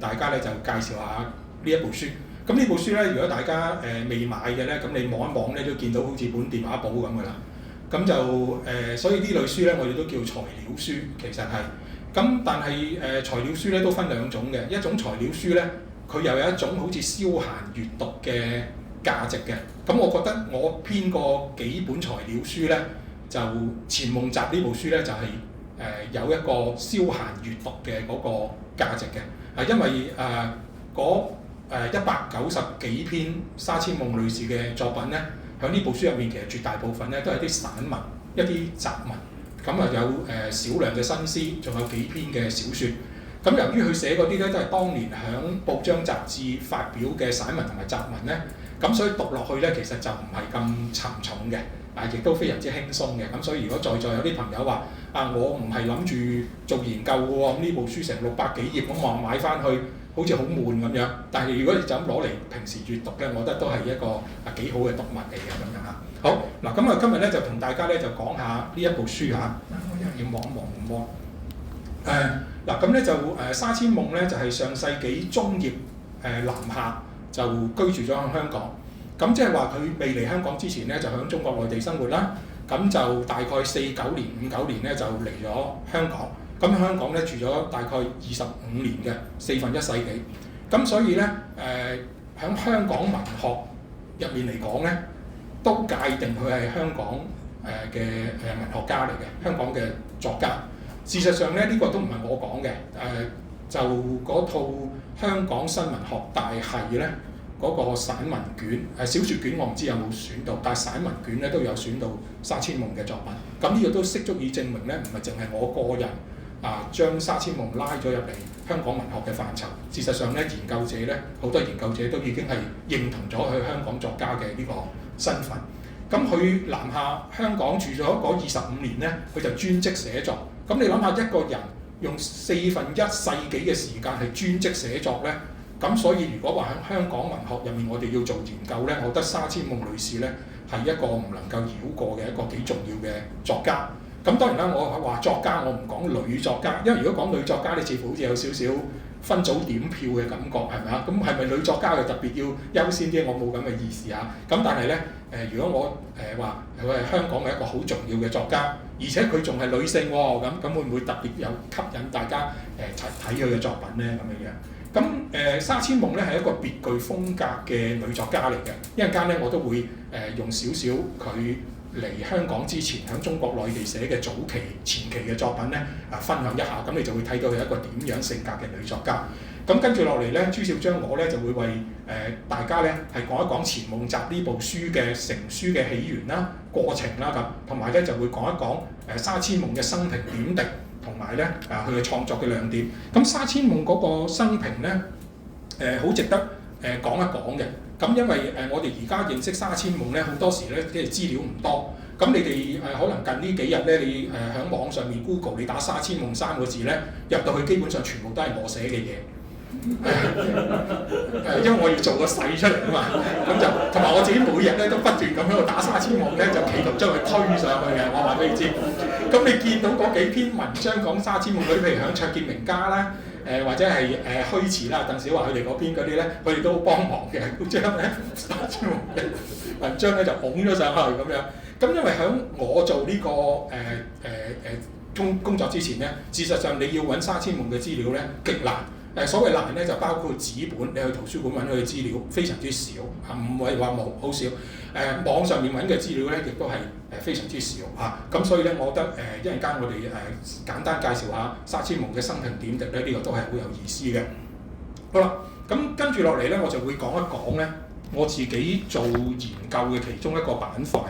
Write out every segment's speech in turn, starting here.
大家咧就介紹下呢一部書。咁呢部書咧，如果大家未買嘅咧，咁你望一望咧都見到好似本電話簿咁噶啦。咁就所以呢類書咧，我哋都叫材料書，其實係。咁但係材料書咧都分兩種嘅，一種材料書咧，佢又有一種好似消閒閱讀嘅價值嘅。咁我覺得我編過幾本材料書咧，就《錢夢集》呢部書咧就係、有一個消閒閱讀嘅嗰個價值嘅。因為嗰190幾篇沙千夢女士嘅作品咧，喺呢部書入面其實絕大部分咧都係啲散文、一啲雜文。咁啊有少量嘅新詩，仲有幾篇嘅小説。咁由於佢寫嗰啲咧都係當年喺報章雜誌發表嘅散文同埋雜文咧，咁所以讀落去咧其實就唔係咁沉重嘅，亦都非常之輕鬆嘅。咁所以如果在座有啲朋友話我唔係諗住做研究嘅喎，咁呢部書成600幾頁，咁我買翻去好似好悶咁樣。但係如果你就咁攞嚟平時閱讀咧，我覺得都係一個幾好嘅讀物嚟嘅咁樣嚇。好嗱，咁啊今日咧就同大家咧就講下呢一部書嚇。我一要望一望嗱，咁咧就沙千夢咧就係上世紀中葉南下就居住咗喺香港。咁即係話佢未嚟香港之前咧就喺中國內地生活啦。咁就大概49年、59年咧就嚟咗香港。咁香港咧住咗大概25年嘅1/4世紀。咁所以咧喺香港文學入面嚟講咧，都界定佢係香港嘅文學家嚟嘅，香港嘅作家。事實上咧，呢個都唔係我講嘅，就嗰套香港新文學大系咧，嗰個散文卷小説卷我唔知有冇選到，但係散文卷咧都有選到沙千夢嘅作品。咁呢個都適足以證明咧，唔係淨係我個人將沙千夢拉咗入嚟香港文學嘅範疇。事實上咧，研究者咧好多研究者都已經係認同咗佢香港作家嘅呢個身份。咁佢南下香港住咗嗰25年咧，佢就專職寫作。咁你諗下一個人用1/4世紀嘅時間係專職寫作咧，咁所以如果話喺香港文學入面我哋要做研究咧，我覺得沙千夢女士咧係一個唔能夠繞過嘅一個幾重要嘅作家。咁當然啦，我話作家我唔講女作家，因為如果講女作家，你似乎好似有少少分組點票嘅感覺，係咪啊？咁係咪女作家就特別要優先啲？我冇咁嘅意思啊。咁但係咧如果我話佢係香港嘅一個好重要嘅作家，而且佢仲係女性喎，咁會唔會特別有吸引大家睇佢嘅作品咧咁樣樣？咁沙千夢咧係一個別具風格嘅女作家嚟嘅。一陣間咧我都會用少少佢嚟香港之前喺中國內地寫嘅早期、前期嘅作品咧分享一下，咁你就會睇到佢一個點樣性格嘅女作家。咁跟住落嚟咧，朱少章我咧就會為大家咧係講一講《錢夢集》呢部書嘅成書嘅起源啦、過程啦咁，同埋咧就會講一講沙千夢嘅生平點滴，同埋咧佢嘅創作嘅亮點。咁沙千夢嗰個生平咧好值得講一講嘅。咁因為我哋而家認識沙千夢咧，好多時咧即係資料唔多。咁你哋可能近呢幾日咧，你喺網上面 Google 你打沙千夢3個字咧，入到去基本上全部都係我寫嘅嘢。因為我要做個勢出嚟啊嘛，咁就同埋我自己每日咧都不斷咁喺度打沙千夢咧，就企圖將佢推上去嘅。我話俾你知，咁你見到嗰幾篇文章講沙千夢嗰啲，譬如響卓見名家啦，或者係虛詞啦、鄧小華佢哋嗰邊嗰啲咧，佢哋都好幫忙嘅，將咧沙千夢嘅文章咧就拱咗上去咁樣。咁因為響我做呢個工作之前咧，事實上你要揾沙千夢嘅資料咧極難。所謂難咧就包括紙本，你去圖書館揾佢嘅資料非常之少，唔係話冇，好少。網上面揾嘅資料咧亦都係非常之少嚇。咁所以咧，我覺得一陣間我哋簡單介紹下沙千夢嘅生平點滴咧，呢個都係好有意思嘅。好啦，咁跟住落嚟咧，我就會講一講咧我自己做研究嘅其中一個板塊。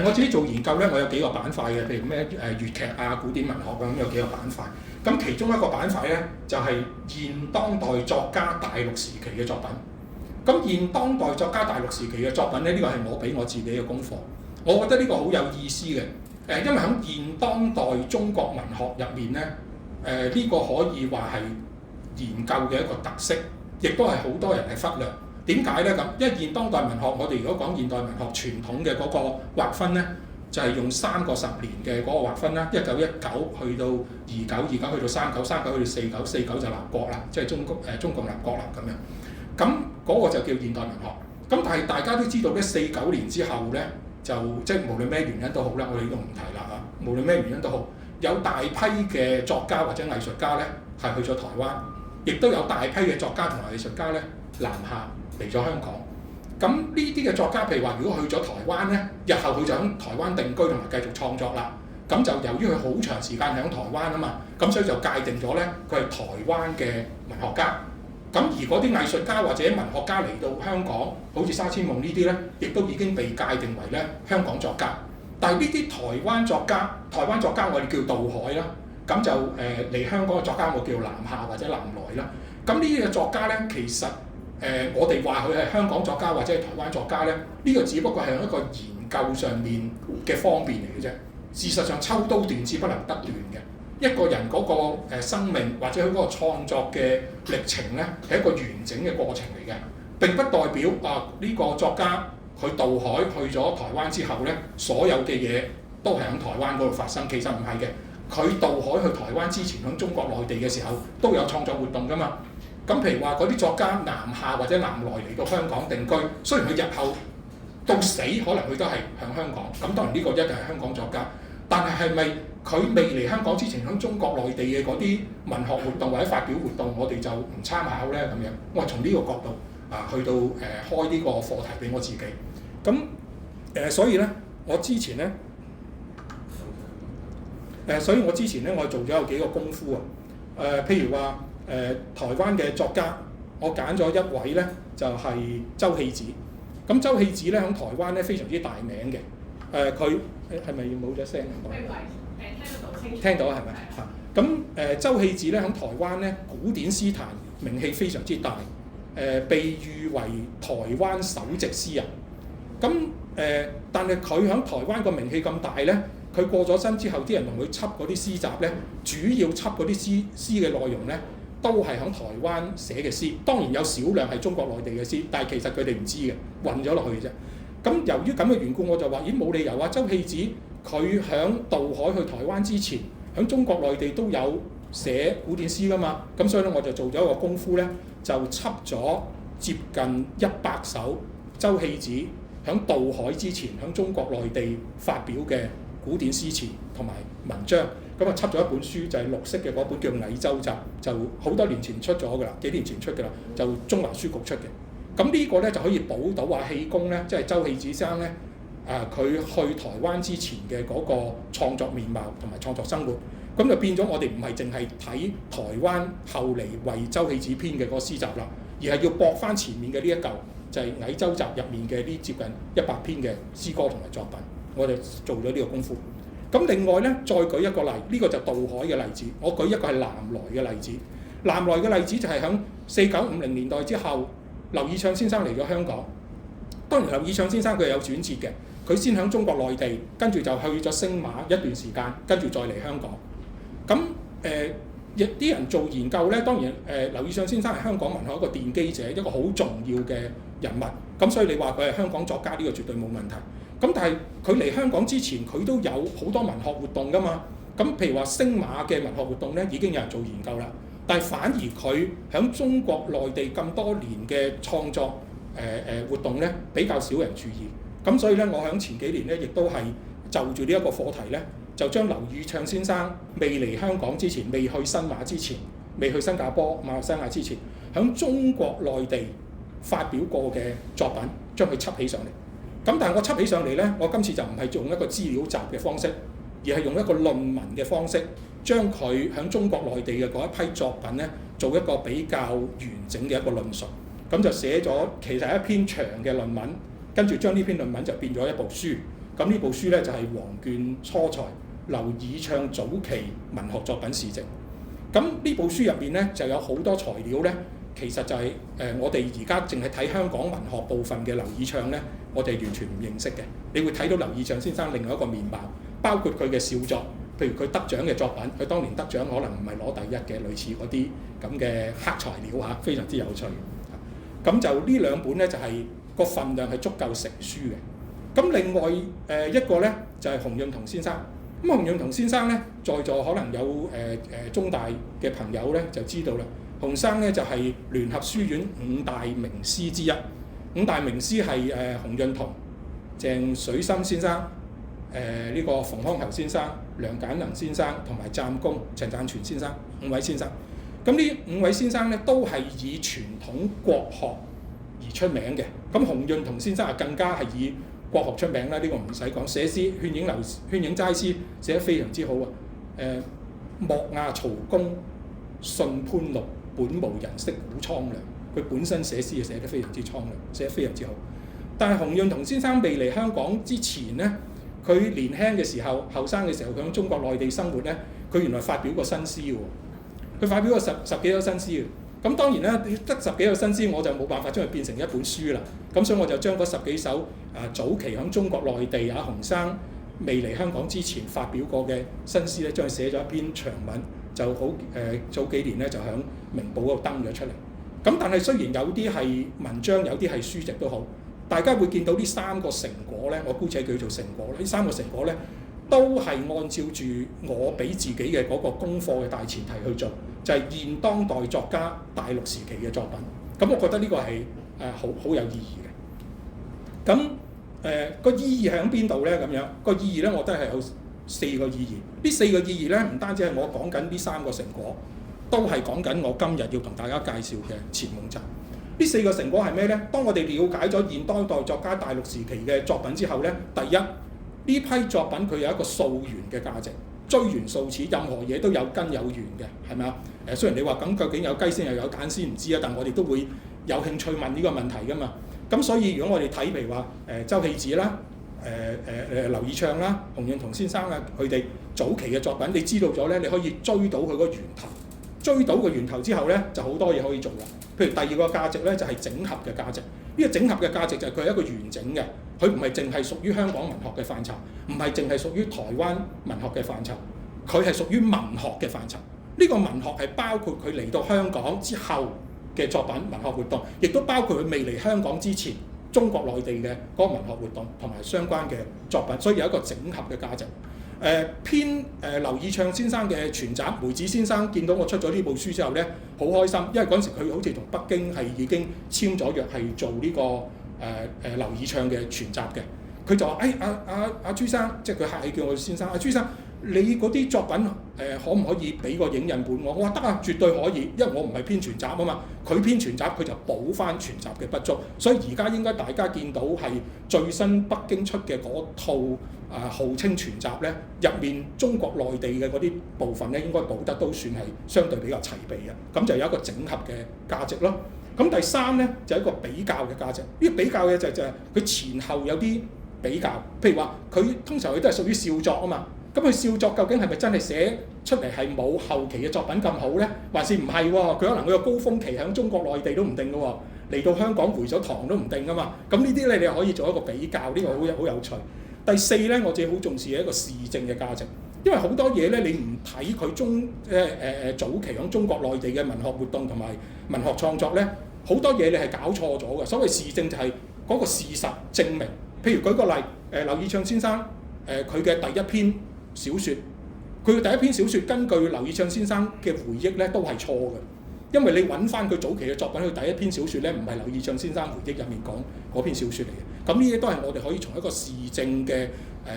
我自己做研究咧，我有幾個板塊嘅，譬如咩粵劇啊、古典文學啊，咁有幾個板塊。咁其中一個板塊咧，就係現當代作家大陸時期嘅作品。咁現當代作家大陸時期嘅作品咧，呢個係我俾我自己嘅功課。我覺得呢個好有意思嘅。因為喺現當代中國文學入面咧，呢個可以話係研究嘅一個特色，亦都係好多人係忽略。點解咧咁？因為現當代文學，我哋如果講現代文學傳統嘅嗰個劃分咧，就係用3個10年嘅嗰個劃分啦，1919去到29，29去到39，39去到49，49就立國啦，即係中共立國啦咁樣。咁嗰個就叫現代文學。咁但係大家都知道咧，49年之後咧，就即係無論咩原因都好啦，我哋都唔提啦嚇。無論咩原因都好，有大批嘅作家或者藝術家咧係去咗台灣，亦都有大批嘅作家同埋藝術家咧南下嚟咗香港。咁呢啲嘅作家，譬如話，如果去咗台灣咧，日後佢就喺台灣定居同埋繼續創作啦。咁就由於佢好長時間喺台灣啊嘛，咁所以就界定咗咧，佢係台灣嘅文學家。咁而嗰啲藝術家或者文學家嚟到香港，好似沙千夢呢啲咧，亦都已經被界定為咧香港作家。但係呢啲台灣作家我哋叫渡海啦。咁就嚟香港嘅作家我叫南下或者南來啦。咁呢啲嘅作家咧，其實我哋話佢係香港作家或者係台灣作家咧，呢個只不過係一個研究上面嘅方便嚟嘅啫。事實上抽刀斷指不能得斷嘅。一個人嗰個生命或者佢嗰個創作嘅歷程咧，係一個完整嘅過程嚟嘅。並不代表呢個作家佢渡海去咗台灣之後咧，所有嘅嘢都係喺台灣嗰度發生。其實唔係嘅，佢渡海去台灣之前，喺中國內地嘅時候都有創作活動㗎嘛。咁譬如話嗰啲作家南下或者南來嚟到香港定居，雖然佢日後到死可能佢都係喺香港，咁當然呢個一定係香港作家，但係係咪佢未嚟香港之前喺中國內地嘅嗰啲文學活動或者發表活動，我哋就唔參考咧咁樣？我係從呢個角度去到開呢個課題俾我自己。咁所以咧，我之前咧我做咗有幾個功夫啊。譬如話台灣嘅作家，我揀咗一位咧，就係周棄子。咁周棄子咧喺台灣咧非常之大名嘅。佢係咪冇咗聲？聽到係咪？嚇！咁周棄子咧喺台灣咧古典詩壇名氣非常之大，被譽為台灣首席詩人。咁但係佢喺台灣個名氣咁大咧，佢過咗身之後，啲人同佢輯嗰啲詩集咧，主要輯嗰啲詩嘅內容咧，都係喺台灣寫嘅詩。當然有少量係中國內地嘅詩，但係其實佢哋唔知嘅，混咗落去嘅啫。咁由於咁嘅緣故，我就話：咦，冇理由啊！周棄子佢喺渡海去台灣之前，喺中國內地都有寫古典詩㗎嘛。咁所以咧，我就做咗一個功夫咧，就輯咗接近100首周棄子喺渡海之前喺中國內地發表嘅古典詩詞同埋文章。咁啊，輯咗一本書，就係綠色嘅嗰本叫《蟻洲集》，就好多年前出咗㗎啦，幾年前出㗎啦，就中華書局出嘅。咁呢個咧就可以補到話氣功咧，即係周棄子生咧，佢去台灣之前嘅嗰個創作面貌同埋創作生活，咁就變咗我哋唔係淨係睇台灣後嚟為周棄子編嘅嗰個詩集啦，而係要駁翻前面嘅呢一嚿，就係《蟻洲集》入面嘅呢接近100篇嘅詩歌同埋作品，我哋做咗呢個功夫。咁另外咧，再舉一個例，呢個就渡海嘅例子。我舉一個係南來嘅例子。南來嘅例子就係喺4950年代之後。劉以鬯先生嚟咗香港，當然劉以鬯先生佢係有轉折嘅，佢先喺中國內地，跟住就去咗星馬一段時間，跟住再嚟香港。咁亦啲人做研究咧，當然劉以鬯先生係香港文學一個奠基者，一個好重要嘅人物。咁所以你話佢係香港作家呢個絕對冇問題。咁但係佢嚟香港之前，佢都有好多文學活動㗎嘛。咁譬如話星馬嘅文學活動咧，已經有人做研究啦。但係反而佢喺中國內地咁多年嘅創作活動咧，比較少人注意。咁所以咧，我喺前幾年咧，亦都係就住呢一個課題咧，就將劉以鬯先生未嚟香港之前，未去新馬之前，未去新加坡、馬來西亞之前，喺中國內地發表過嘅作品，將佢輯起上嚟。咁但係我輯起上嚟咧，我今次就唔係用一個資料集嘅方式，而係用一個論文嘅方式。將佢喺中國內地嘅嗰一批作品咧，做一個比較完整嘅一個論述，咁就寫咗其實係一篇長嘅論文，跟住將呢篇論文就變咗一部書。咁呢部書咧就係黃卷初材劉以鬯早期文學作品事跡。咁呢部書入面咧就有好多材料咧，其實就係我哋而家淨係睇香港文學部分嘅劉以鬯咧，我哋完全唔認識嘅。你會睇到劉以鬯先生另外一個面貌，包括佢嘅笑作。譬如佢得獎嘅作品，佢當年得獎可能唔係攞第一嘅，類似嗰啲咁嘅黑材料嚇，非常之有趣。咁就呢兩本咧就係個份量係足夠成書嘅。咁另外一個咧就係、洪潤彤先生。咁洪潤彤先生咧，在座可能有中大嘅朋友咧就知道啦。洪生咧就係、聯合書院5大名師之一。5大名師係洪潤彤、鄭水深先生、呢個馮康侯先生、梁簡能先生同埋湛公陳贊全先生5位先生。咁呢5位先生咧都係以傳統國學而出名嘅。咁洪潤彤先生啊更加係以國學出名啦，呢個唔使講。寫詩勸影齋詩寫得非常之好啊。莫亞曹公信潘陸，本無人識古蒼涼。佢本身寫詩就寫得非常之蒼涼，寫得非常之好。但係洪潤彤先生未嚟香港之前咧，佢年輕嘅時候、後生嘅時候，佢喺中國內地生活咧，佢原來發表過新詩喎。佢發表過十幾首新詩嘅。咁當然啦，得10幾首新詩，我就冇辦法將佢變成一本書啦。咁所以我就將嗰10幾首早期喺中國內地洪生未嚟香港之前發表過嘅新詩咧，將佢寫咗一篇長文，就好早幾年咧就喺明報嗰度登咗出嚟。咁但係雖然有啲係文章，有啲係書籍都好，大家會見到呢3個成果咧，我姑且叫做成果啦。呢3個成果咧，都係按照住我俾自己嘅嗰個功課嘅大前提去做，就係、是、現當代作家大陸時期嘅作品。咁我覺得呢個係好有意義嘅。咁個意義喺邊度咧？咁樣個意義咧，我覺得係有4個意義。呢4個意義咧，唔單止係我講緊呢3個成果，都係講緊我今日要同大家介紹嘅錢夢澤。呢4個成果係咩咧？當我哋了解咗現當代作家大陸時期嘅作品之後咧，第一，呢批作品佢有一個溯源嘅價值，追源溯始，任何嘢都有根有源嘅，係咪啊？雖然你話咁究竟有雞先又有蛋先唔知啊，但我哋都會有興趣問呢個問題噶嘛。咁所以如果我哋睇譬如話周棄子啦、劉以鬯啦、洪潤彤先生啊，佢哋早期嘅作品，你知道咗咧，你可以追到佢個源頭。追到個源頭之後咧，就好多嘢可以做啦。譬如第2個價值咧，就係整合嘅價值。呢個整合嘅價值就係佢係一個完整嘅，佢唔係淨係屬於香港文學嘅範疇，唔係淨係屬於台灣文學嘅範疇，佢係屬於文學嘅範疇。呢個文學係包括佢嚟到香港之後嘅作品文學活動，亦都包括佢未嚟香港之前中國內地嘅嗰個文學活動同埋相關嘅作品，所以有一個整合嘅價值。劉以鬯先生嘅全集，梅子先生見到我出咗呢部書之後咧，好開心，因為嗰陣時佢好似同北京係已經簽咗約，係做呢個劉以鬯嘅全集嘅。佢就話：阿朱生，即係佢客氣叫我先生，朱生，你嗰啲作品可唔可以俾個影印本我？我話得啊，絕對可以，因為我唔係編全集啊嘛，佢編全集佢就補翻全集嘅不足，所以而家應該大家見到係最新北京出嘅嗰套號稱全集咧，入面中國內地嘅嗰啲部分咧，應該補得都算係相對比較齊備嘅，咁就有一個整合嘅價值咯。咁第3咧就係一個比較嘅價值，呢個比較嘅就係佢前後有啲比較，譬如話佢通常佢都係屬於笑作啊嘛。咁佢笑作究竟係咪真係寫出嚟係冇後期嘅作品咁好咧？還是唔係喎？佢可能佢個高峰期喺中國內地都唔定嘅喎，嚟到香港回咗堂都唔定噶嘛。咁呢啲咧你可以做一個比較，呢個好有趣。第4咧，我自己好重視嘅一個時政嘅價值，因為好多嘢咧你唔睇佢早期喺中國內地嘅文學活動同埋文學創作咧，好多嘢你係搞錯咗嘅。所謂時政就係嗰個事實證明。譬如舉個例，劉以鬯先生佢嘅第一篇小説，佢嘅第一篇小説根據劉以鬯先生嘅回憶咧都係錯嘅，因為你揾翻佢早期嘅作品，佢第一篇小説咧唔係劉以鬯先生回憶入面講嗰篇小説嚟嘅。咁呢啲都係我哋可以從一個時政嘅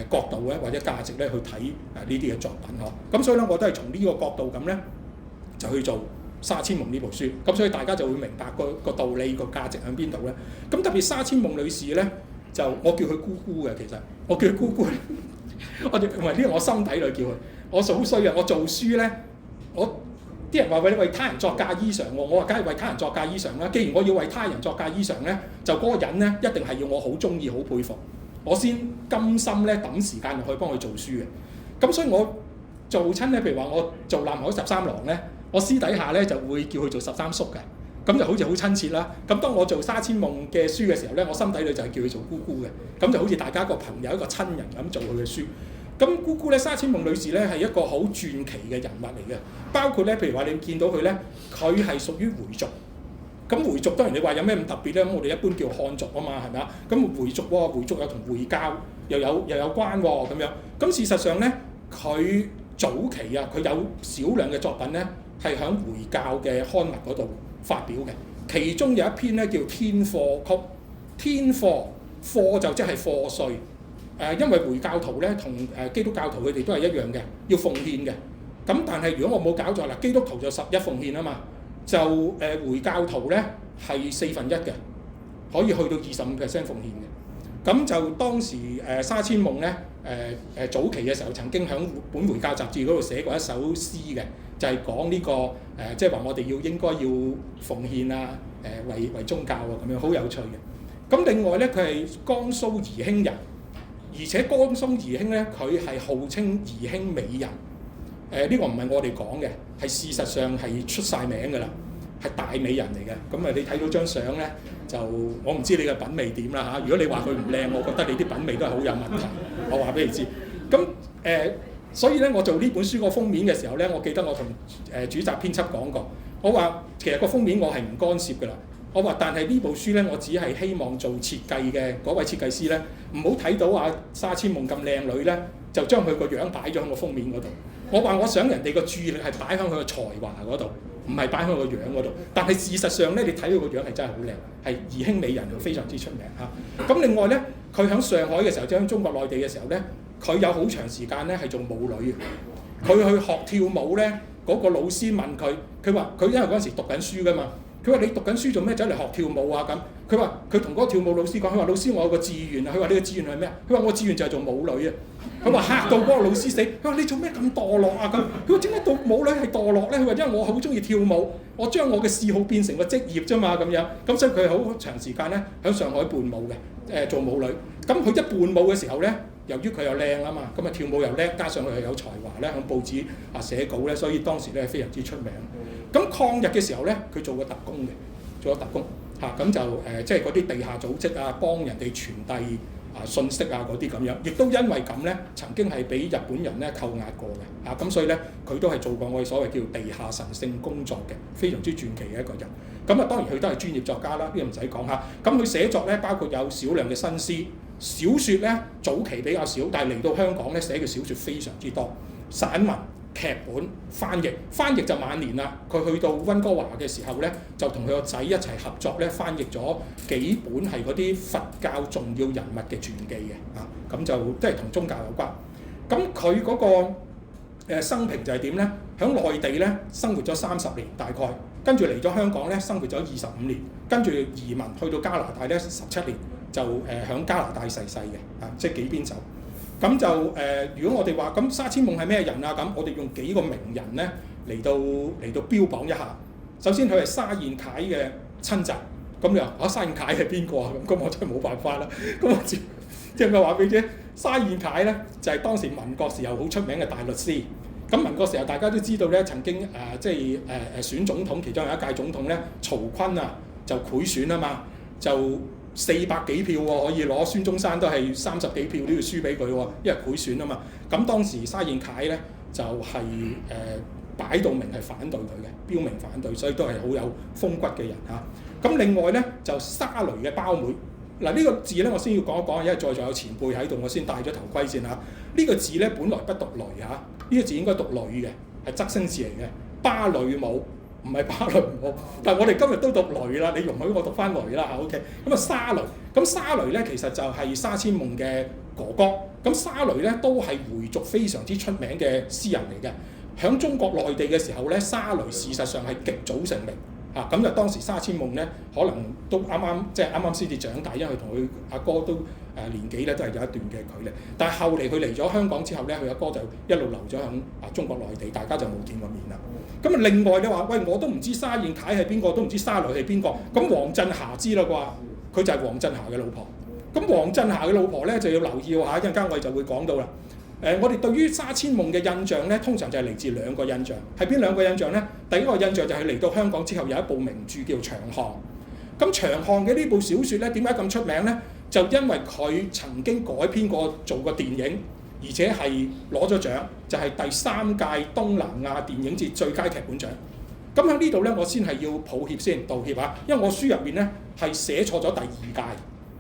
角度咧或者價值咧去睇呢啲嘅作品嗬。咁所以咧我都係從呢個角度咁咧就去做《沙千夢》呢部書。咁所以大家就會明白個道理個價值喺邊度咧。咁特別沙千夢女士咧，就我叫佢姑姑嘅，其實我叫佢姑姑。我哋唔係呢個我心底裏叫佢，我好衰啊！我做書咧，啲人話為他人作嫁衣裳喎，我話梗係為他人作嫁衣裳啦。既然我要為他人作嫁衣裳咧，就嗰個人咧一定係要我好中意、好佩服，我先甘心咧揼時間去幫佢做書嘅。咁所以我做親咧，譬如話我做南海13郎咧，我私底下咧就會叫佢做13叔嘅。咁就好似好親切啦。咁當我做沙千夢嘅書嘅時候咧，我心底裏就係叫佢做姑姑嘅。咁就好似大家一個朋友、一個親人咁做佢嘅書。咁姑姑咧，沙千夢女士咧係一個好傳奇嘅人物嚟嘅。包括咧，譬如話你見到佢咧，佢係屬於回族，咁回族當然你話有咩咁特別咧？咁我哋一般叫漢族啊嘛，係咪啊？咁回族喎，回族又同回教又有關喎咁樣。咁事實上咧，佢早期啊，佢有少量嘅作品咧係喺回教嘅刊物嗰度發表嘅。其中有一篇咧叫《天課曲》，天課課就即係課稅。因為回教徒咧同基督教徒佢哋都係一樣嘅，要奉獻嘅。咁但係如果我冇搞錯啦，基督徒就11奉獻啊嘛，就回教徒咧係1/4嘅，可以去到25%奉獻嘅。咁就當時沙千夢咧早期嘅時候曾經喺本回教雜誌嗰度寫過一首詩嘅，就係講呢個即係話我哋應該要奉獻啊，為宗教啊咁樣，好有趣嘅。咁另外咧佢係江蘇宜興人。而且江蘇宜興咧，佢係號稱宜興美人。呢個唔係我哋講嘅，係事實上係出晒名㗎啦，係大美人嚟嘅。咁你睇到張相咧，就我唔知你嘅品味點啦嚇。如果你話佢唔靚，我覺得你啲品味都係好有問題。我話俾你知。咁所以咧，我做呢本書個封面嘅時候咧，我記得我同主責編輯講過，我話其實個封面我係唔干涉㗎啦。我話，但係呢部書咧，我只係希望做設計嘅嗰位設計師咧，唔好睇到沙千夢咁靚女咧，就將佢個樣擺咗喺個封面嗰度。我話我想人哋個注意力係擺喺佢個才華嗰度，唔係擺喺佢個樣嗰度。但係事實上咧，你睇佢個樣係真係好靚，係宜興美人，非常之出名嚇。咁另外咧，佢喺上海嘅時候，即係喺中國內地嘅時候咧，佢有好長時間咧係做舞女嘅。佢去學跳舞咧，嗰個老師問佢，佢話佢因為嗰陣時讀緊書㗎嘛。佢話：你讀緊書做咩走嚟學跳舞啊？咁佢話佢同嗰個跳舞老師講，佢話老師我有個志願啊。佢話你個志願係咩啊？佢話我志願就係做舞女啊。佢話嚇到嗰個老師死。佢話你做咩咁墮落啊？咁佢話點解做舞女係墮落咧？佢話因為我好中意跳舞，我將我嘅嗜好變成個職業啫嘛咁樣。咁所以佢好長時間咧喺上海伴舞嘅，做舞女。咁佢一伴舞嘅時候咧，由於佢又靚啊嘛，咁跳舞又叻，加上佢又有才華咧，喺報紙寫稿咧，所以當時咧非常之出名。咁抗日嘅時候咧，佢做過特工嘅，做咗特工嚇，咁就即係嗰啲地下組織啊，幫人哋傳遞信息啊嗰啲咁樣，亦都因為咁咧，曾經係俾日本人咧扣押過嘅嚇，咁所以咧佢都係做過我哋所謂叫地下神聖工作嘅，非常之傳奇嘅一個人。咁當然佢都係專業作家啦，呢個唔使講嚇。咁佢寫作咧包括有少量嘅新詩，小説咧早期比較少，但係嚟到香港咧寫嘅小説非常之多，散文。劇本翻譯就晚年啦。佢去到溫哥華嘅時候咧，就同佢個仔一齊合作咧，翻譯咗幾本係嗰啲佛教重要人物嘅傳記嘅咁就即係同宗教有關。咁佢嗰個生平就係點咧？喺內地咧生活咗30年大概，跟住嚟咗香港咧生活咗25年，跟住移民去到加拿大咧17年，就喺加拿大逝世嘅即係幾邊走。咁就如果我哋話咁沙千夢係咩人啊？咁我哋用幾個名人咧嚟到標榜一下。首先佢係沙燕楷嘅親侄，咁又沙燕楷係邊個啊？咁我真係冇辦法啦。咁我即係咪話俾你知？沙燕楷咧就係當時民國時候好出名嘅大律師。咁民國時候大家都知道咧，曾經即係選總統，其中有一屆總統咧，曹錕啊就賄選啊嘛，就400幾票喎，可以攞。孫中山都係30幾票都要輸俾佢喎，因為賄選啊嘛。咁當時沙燕楷咧就係擺到明係反對佢嘅，標明反對，所以都係好有風骨嘅人嚇。咁另外咧就沙雷嘅胞妹，嗱呢個字咧我先要講一講，因為在座有前輩喺度，我先戴咗頭盔先嚇。呢個字咧本來不讀雷嚇，呢個字應該讀女嘅，係側聲字嚟嘅，芭蕾舞。唔係芭蕾舞，但係我哋今日都讀雷啦，你容許我讀翻雷啦嚇 ，OK。咁沙雷，咁沙雷咧其實就係沙千夢嘅哥哥。咁沙雷咧都係回族非常之出名嘅詩人嚟嘅。喺中國內地嘅時候咧，沙雷事實上係極早成名嚇。咁就當時沙千夢咧可能都啱啱先至長大，因為佢同佢阿哥都年紀咧都係有一段嘅距離。但係後嚟佢嚟咗香港之後咧，佢阿哥就一路留咗喺中國內地，大家就冇見過面啦。咁另外你話喂，我都唔知沙燕楷係邊個，都唔知沙雷係邊個。咁黃振霞知啦啩，佢就係黃振霞嘅老婆。咁黃振霞嘅老婆咧就要留意下，一陣間我哋就會講到啦。我哋對於沙千夢嘅印象咧，通常就係嚟自兩個印象。係邊兩個印象咧？第一個印象就係嚟到香港之後有一部名著叫《長巷》。咁《長巷》嘅呢部小説咧，點解咁出名咧？就因為佢曾經改編過做過電影。而且係攞咗獎，就係第3屆東南亞電影節最佳劇本獎。咁喺呢度咧，我先係要抱歉先，道歉啊，因為我書入面咧係寫錯咗第2屆，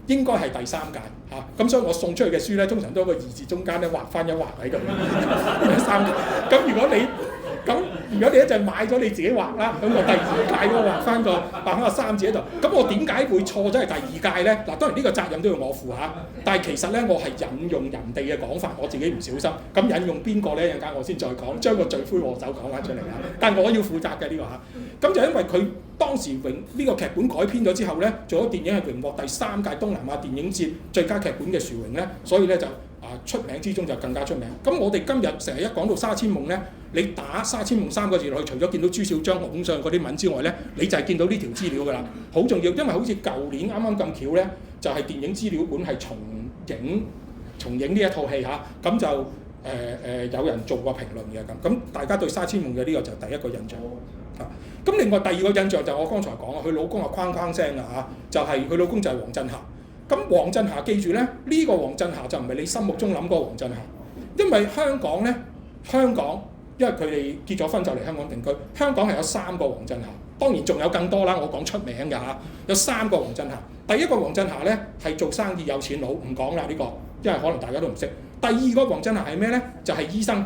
應該係第3屆嚇。咁所以我送出去嘅書咧，通常都喺個2字中間咧畫翻一畫喺度，第3屆。咁如果你一陣買咗你自己畫啦，咁我第2屆嗰個畫翻個3字喺度。咁我點解會錯咗係第2屆咧？嗱，當然呢個責任都要我負嚇，但係其實咧我係引用人哋嘅講法，我自己唔小心。咁引用邊個咧？一陣間我先再講，將個罪魁禍首講翻出嚟啦。但係我要負責嘅呢個嚇。咁就因為佢當時呢個劇本改編咗之後咧，做咗電影係榮獲第3屆東南亞電影節最佳劇本嘅殊榮咧，所以咧就出名之中就更加出名。咁我哋今日成日一講到沙千夢咧，你打沙千夢3個字落去，除咗見到朱小章拱上嗰啲文之外咧，你就係見到呢條資料㗎啦，好重要。因為好似舊年啱啱咁巧咧，就係電影資料館係重影呢一套戲嚇，咁就有人做過評論嘅咁大家對沙千夢嘅呢個就第一個印象嚇。咁另外第2個印象就我剛才講啊，佢老公係框框聲啊嚇，就係佢老公就係黃振霞。咁黃振霞記住咧，呢個黃振霞就唔係你心目中諗嗰個黃振霞，因為香港因為佢哋結咗婚就嚟香港定居，香港係有3個黃振霞，當然仲有更多啦，我講出名嘅嚇，有3個黃振霞。第一個黃振霞咧係做生意有錢佬，唔講啦呢個，因為可能大家都唔識。第2個黃振霞係咩咧？就係醫生，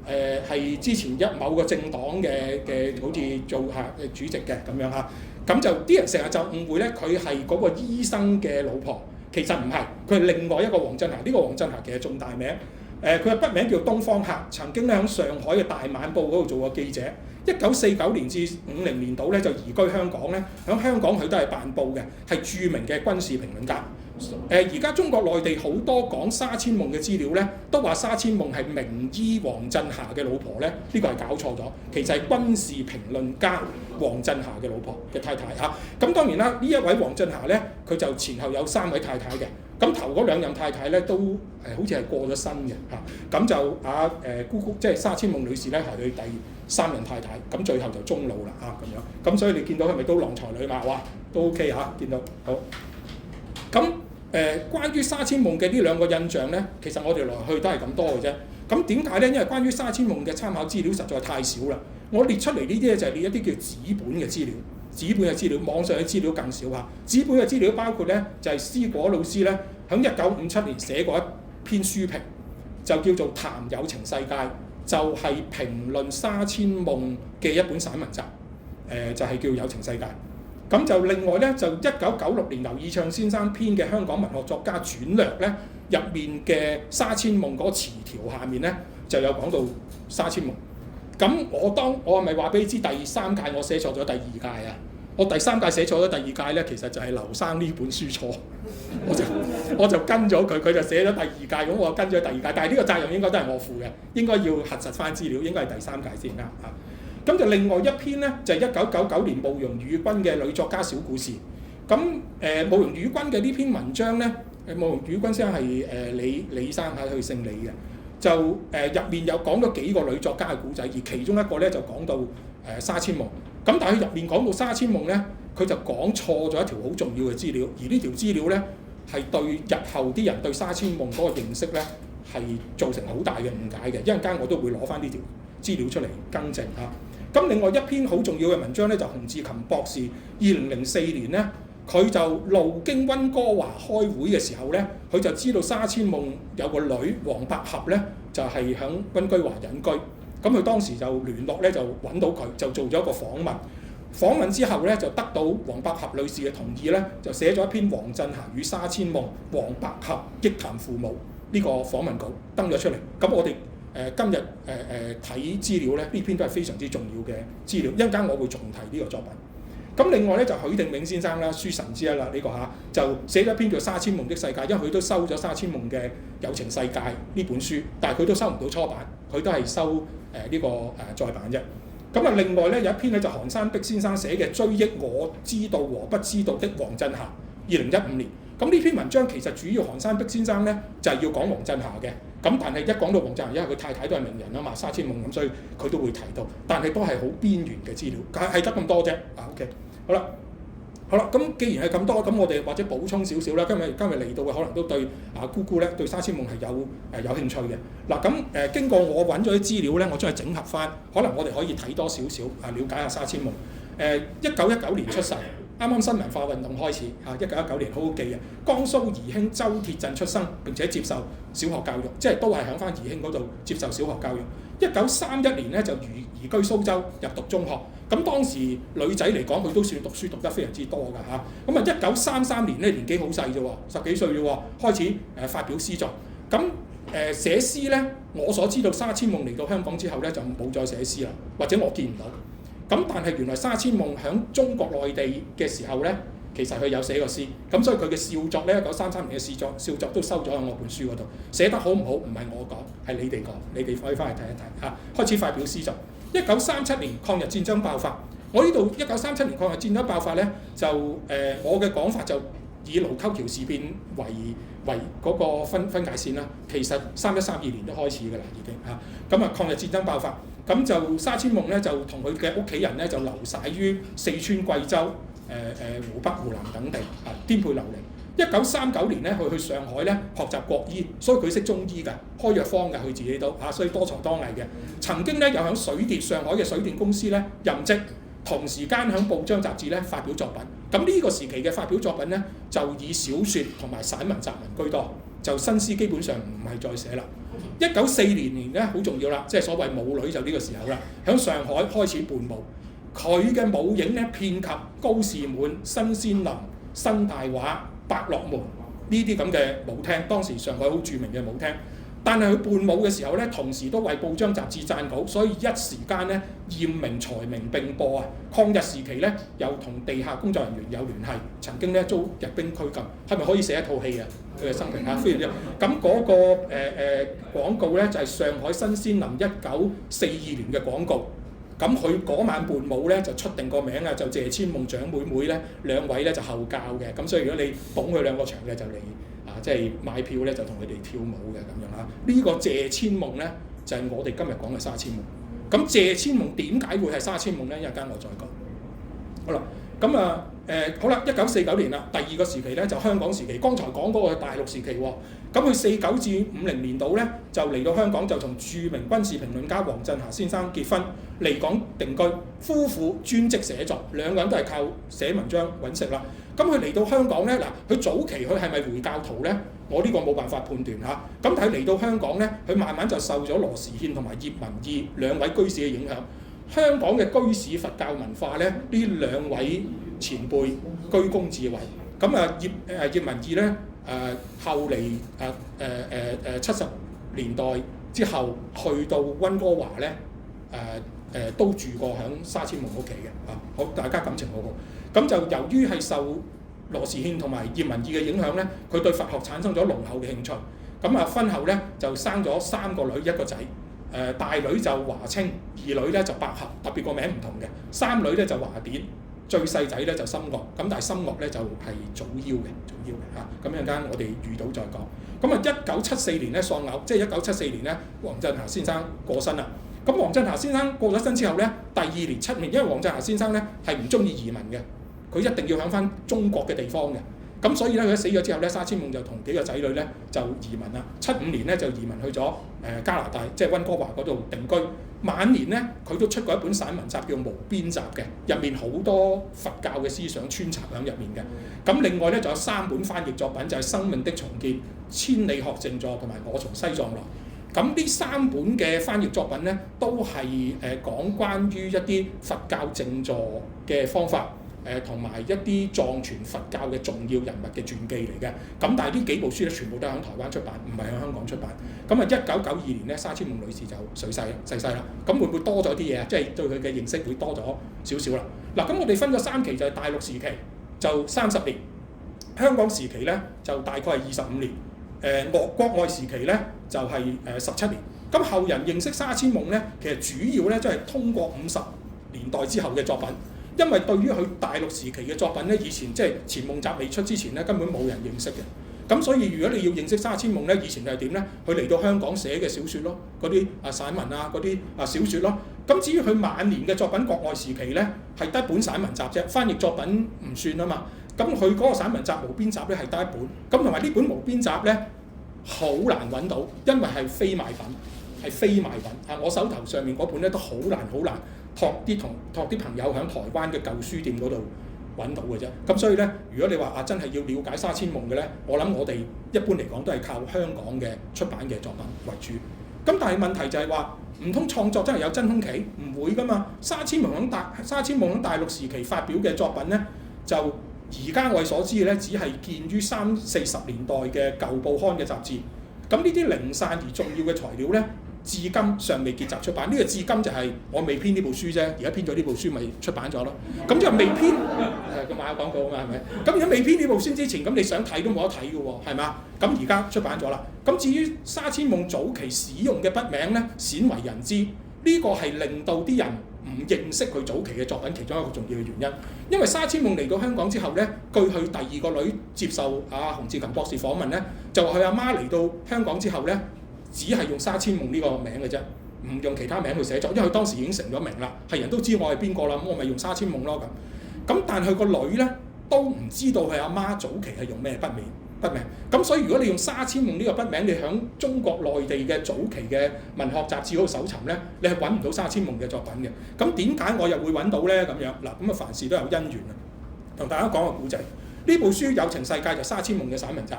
係之前某個政黨嘅好似做下主席嘅咁樣嚇。咁就啲人成日就誤會咧，佢係嗰個醫生嘅老婆，其實唔係，佢係另外一個黃振霞。呢個黃振霞其實仲大名，佢嘅筆名叫東方客，曾經咧喺上海嘅大晚報嗰度做過記者。1949年至50年度咧就移居香港咧，喺香港佢都係辦報嘅，係著名嘅軍事評論家。而家中國內地好多講沙千夢嘅資料咧，都話沙千夢係名醫黃振霞嘅老婆咧，呢個係搞錯咗，其實係軍事評論家黃振霞嘅老婆嘅太太嚇。咁當然啦，呢一位黃振霞咧，佢就前後有3位太太嘅。咁頭嗰2任太太咧都好似係過咗身嘅嚇。咁就姑姑即係沙千夢女士咧係佢第3任太太，咁最後就終老啦嚇咁樣。咁所以你見到係咪都郎才女貌啊？都 OK 嚇，見到好。咁關於沙千夢嘅呢2個印象咧，其實我哋來去都係咁多嘅啫。咁點解咧？因為關於沙千夢嘅參考資料實在太少啦。我列出嚟呢啲咧就係列一啲叫紙本嘅資料，網上嘅資料更少嚇。紙本嘅資料包括咧就係施果老師咧喺1957年寫過一篇書評，就叫做《談有情世界》，就係評論沙千夢嘅一本散文集，就係叫《有情世界》。咁就另外咧，就1996年劉以鬯先生編嘅《香港文學作家轉略》咧，入面嘅沙千夢嗰個詞條下面咧，就有講到沙千夢。咁我係咪話俾你知第3屆我寫錯咗第2屆啊？我第3屆寫錯咗第2屆咧，其實就係劉生呢本書錯，我就跟咗佢，佢就寫咗第2屆，咁我跟咗第2屆。但係呢個責任應該都係我負嘅，應該要核實翻資料，應該係第3屆先啱嚇。咁就另外一篇咧，就係1999年慕容羽君嘅女作家小故事。咁慕容羽君嘅呢篇文章咧，慕容羽君先生係李生嚇，佢姓李嘅。就入面有講咗幾個女作家嘅故仔，而其中一個咧就講到沙千夢。咁但係佢入面講到沙千夢咧，佢就講錯咗一條好重要嘅資料，而呢條資料咧係對日後啲人對沙千夢嗰個認識咧係造成好大嘅誤解嘅。一陣間我都會攞翻呢條資料出嚟更正嚇。咁另外一篇好重要嘅文章咧，就洪志琴博士2004年咧，佢就路經溫哥華開會嘅時候咧，佢就知道沙千夢有個女黃百合咧，就係響溫哥華隱居。咁佢當時就聯絡咧，就揾到佢，就做咗一個訪問。訪問之後咧，就得到黃百合女士嘅同意咧，就寫咗一篇《黃振霞與沙千夢黃百合憶談父母》呢個訪問稿登咗出嚟。咁我哋今日睇資料咧，呢篇都係非常之重要嘅資料。一陣間我會重提呢個作品。咁另外咧就許定銘先生啦，書神之一啦，呢個嚇就寫咗一篇叫《沙千夢的世界》，因為佢都收咗沙千夢嘅《有情世界》呢本書，但係佢都收唔到初版，佢都係收呢個再版啫。咁啊，另外咧有一篇咧就韓山碧先生寫嘅《追憶我知道和不知道的黃振霞》，2015年。咁呢篇文章其實主要韓山碧先生咧就係要講黃振霞嘅。咁但係一講到黃振霞，因為佢太太都係名人啊嘛，沙千夢咁，所以佢都會提到，但係都係好邊緣嘅資料，係得咁多啫。OK， 好啦，好啦，咁既然係咁多，咁我哋或者補充少少啦。今日嚟到嘅可能都對姑姑咧對沙千夢係有興趣嘅。嗱咁經過我揾咗啲資料咧，我將佢整合翻，可能我哋可以睇多少少了解下沙千夢。1919年出世，啱啱新文化運動開始1919年好好記嘅。江蘇宜興周鐵鎮出生，並且接受小學教育，即係都係喺翻宜興嗰度接受小學教育。1931年咧就移居蘇州入讀中學。咁當時女仔嚟講，佢都算讀書讀得非常之多㗎嚇。咁1933年咧年紀好細啫喎，10幾歲啫喎，開始發表詩作。咁寫詩咧，我所知道沙千夢嚟到香港之後咧就冇再寫詩啦，或者我見唔到。咁但係原來沙千夢喺中國內地嘅時候咧，其實佢有寫過詩。咁所以佢嘅笑作咧，1933年嘅笑作都收咗喺我本書嗰度。寫得好唔好唔係我講，係你哋講，你哋可以翻去睇一睇嚇。開始發表詩作。1937年抗日戰爭爆發，我呢度1937年抗日戰爭爆發咧，就我嘅講法就以盧溝橋事變為嗰個分界線啦。其實31、32年都開始㗎啦，已經嚇。咁抗日戰爭爆發，咁就沙千夢咧就同佢嘅屋企人咧就流徙於四川、貴州、湖北、湖南等地顛沛流離。1939年咧，佢去上海咧學習國醫，所以佢識中醫㗎，開藥方㗎，佢自己都所以多才多藝嘅。曾經咧又喺上海嘅水電公司咧任職，同時間喺報章雜誌咧發表作品。咁呢個時期嘅發表作品咧，就以小説同埋散文雜文居多，就新詩基本上唔係再寫啦。1940年咧好重要啦，即係所謂舞女就呢個時候啦，喺上海開始伴舞。佢嘅舞影咧遍及高士滿、新仙林、新大話、百樂門呢啲咁嘅舞廳，當時上海好著名嘅舞廳。但係佢伴舞嘅時候咧，同時都為報章雜誌撰稿，所以一時間咧豔名才名並播啊！抗日時期咧，又同地下工作人員有聯繫，曾經咧遭日兵拘禁，係咪可以寫一套戲啊？佢嘅生平非常之好。咁嗰個廣告咧就係上海新仙林1942年嘅廣告。咁佢嗰晚伴舞咧就出定個名啊，就謝千夢、蔣妹妹咧兩位咧就後教嘅。咁所以如果你捧佢兩個場嘅就嚟即係買票咧就同佢哋跳舞嘅咁樣啦。呢個謝千夢咧就係我哋今日講嘅沙千夢。咁謝千夢點解會係沙千夢咧？一陣間我再講。好啦，咁好啦，1949年啦，第二個時期咧就香港時期。剛才講嗰個係大陸時期喎。咁佢49至50年度咧就嚟到香港，就同著名軍事評論家黃振霞先生結婚，嚟港定居。夫婦專職寫作，兩個人都係靠寫文章揾食啦。咁佢嚟到香港咧，佢早期佢係咪回教徒咧？我呢個冇辦法判斷嚇。咁但係嚟到香港咧，佢慢慢就受咗羅時憲同埋葉文義兩位居士嘅影響。香港嘅居士佛教文化咧，呢兩位前輩居功至偉。咁葉文義咧後嚟70年代之後去到溫哥華咧都住過喺沙千夢屋企嘅好，大家感情好好。咁就由於係受羅時憲同埋葉文義嘅影響咧，佢對佛學產生咗濃厚嘅興趣。咁婚後咧就生咗3個女1個仔。大女就華清，二女咧就百合，特別個名唔同嘅。三女咧就華典，最細仔咧就心樂。咁但係心樂咧就係早夭嘅咁陣間我哋遇到再講。咁1974年咧喪偶，即係1974年咧黃振霞先生過身啦。咁黃振霞先生過咗身之後咧，第2年7年，因為黃振霞先生咧係唔中意移民嘅，佢一定要響翻中國嘅地方嘅。咁所以咧佢死咗之後咧，沙千夢就同幾個仔女咧就移民啦。75年咧就移民去咗加拿大，即係溫哥華嗰度定居。晚年咧佢都出過一本散文集叫《無邊集》嘅，入面好多佛教嘅思想穿插喺入面嘅。咁另外咧仲有3本翻譯作品，就係《生命的重建》、《千里學靜坐》同埋《我從西藏來》。咁呢3本嘅翻譯作品咧，都係講關於一啲佛教靜坐嘅方法。同埋一啲藏傳佛教嘅重要人物嘅傳記嚟嘅。咁但係呢幾部書咧，全部都喺台灣出版，唔係喺香港出版。咁1992年咧，沙千夢女士就逝世啦。咁會唔會多咗啲嘢啊？即係對佢嘅認識會多咗少少啦。嗱，咁我哋分咗3期，就係大陸時期就30年，香港時期咧就大概係25年，國外時期咧就係17年。咁後人認識沙千夢咧，其實主要咧都係通過50年代之後嘅作品。因為對於佢大陸時期嘅作品咧，以前即係《錢夢集》未出之前咧，根本冇人認識嘅。咁所以如果你要認識沙千夢咧，以前係點咧？佢嚟到香港寫嘅小説咯，嗰啲散文啊，嗰啲小説咯。咁至於佢晚年嘅作品，國外時期咧係得一本散文集啫，翻譯作品唔算啊嘛。咁佢嗰個散文集無邊集咧係得一本，咁同埋呢本無邊集咧好難揾到，因為係非賣品，係非賣品。我手頭上面嗰本咧都好難託啲朋友喺台灣嘅舊書店嗰度揾到嘅啫。咁所以咧，如果你話真係要了解沙千夢嘅咧，我諗我哋一般嚟講都係靠香港嘅出版嘅作品為主。咁但係問題就係話，唔通創作真係有真空期？唔會噶嘛。沙千夢喺大陸時期發表嘅作品咧，就而家我哋所知嘅咧，只係見於30-40年代嘅舊報刊嘅雜誌。咁呢啲零散而重要嘅材料咧，至今尚未結集出版。呢個至今就係我未編呢部書啫，而家編咗呢部書咪出版咗咯。咁就未編，咁買廣告啊嘛，係咪？咁如果未編呢部書之前，咁你想睇都冇得睇嘅喎，係嘛？咁而家出版咗啦。咁至於沙千夢早期使用嘅筆名咧，鮮為人知，呢個係令到啲人唔認識佢早期嘅作品其中一個重要嘅原因。因為沙千夢嚟到香港之後咧，據佢第二個女接受洪志勤博士訪問咧，就話佢阿媽嚟到香港之後咧，只係用沙千夢呢個名嘅啫，唔用其他名去寫作，因為佢當時已經成咗名啦，係人都知我係邊個啦，咁我咪用沙千夢咯咁。咁但係佢個女咧都唔知道佢阿媽早期係用咩筆名。咁所以如果你用沙千夢呢個筆名，你喺中國內地嘅早期嘅文學雜誌嗰度搜尋咧，你係揾唔到沙千夢嘅作品嘅。咁點解我又會揾到咧？咁樣嗱，咁凡事都有因緣啊。同大家講個故仔，呢部書《有情世界》就沙千夢嘅散文集。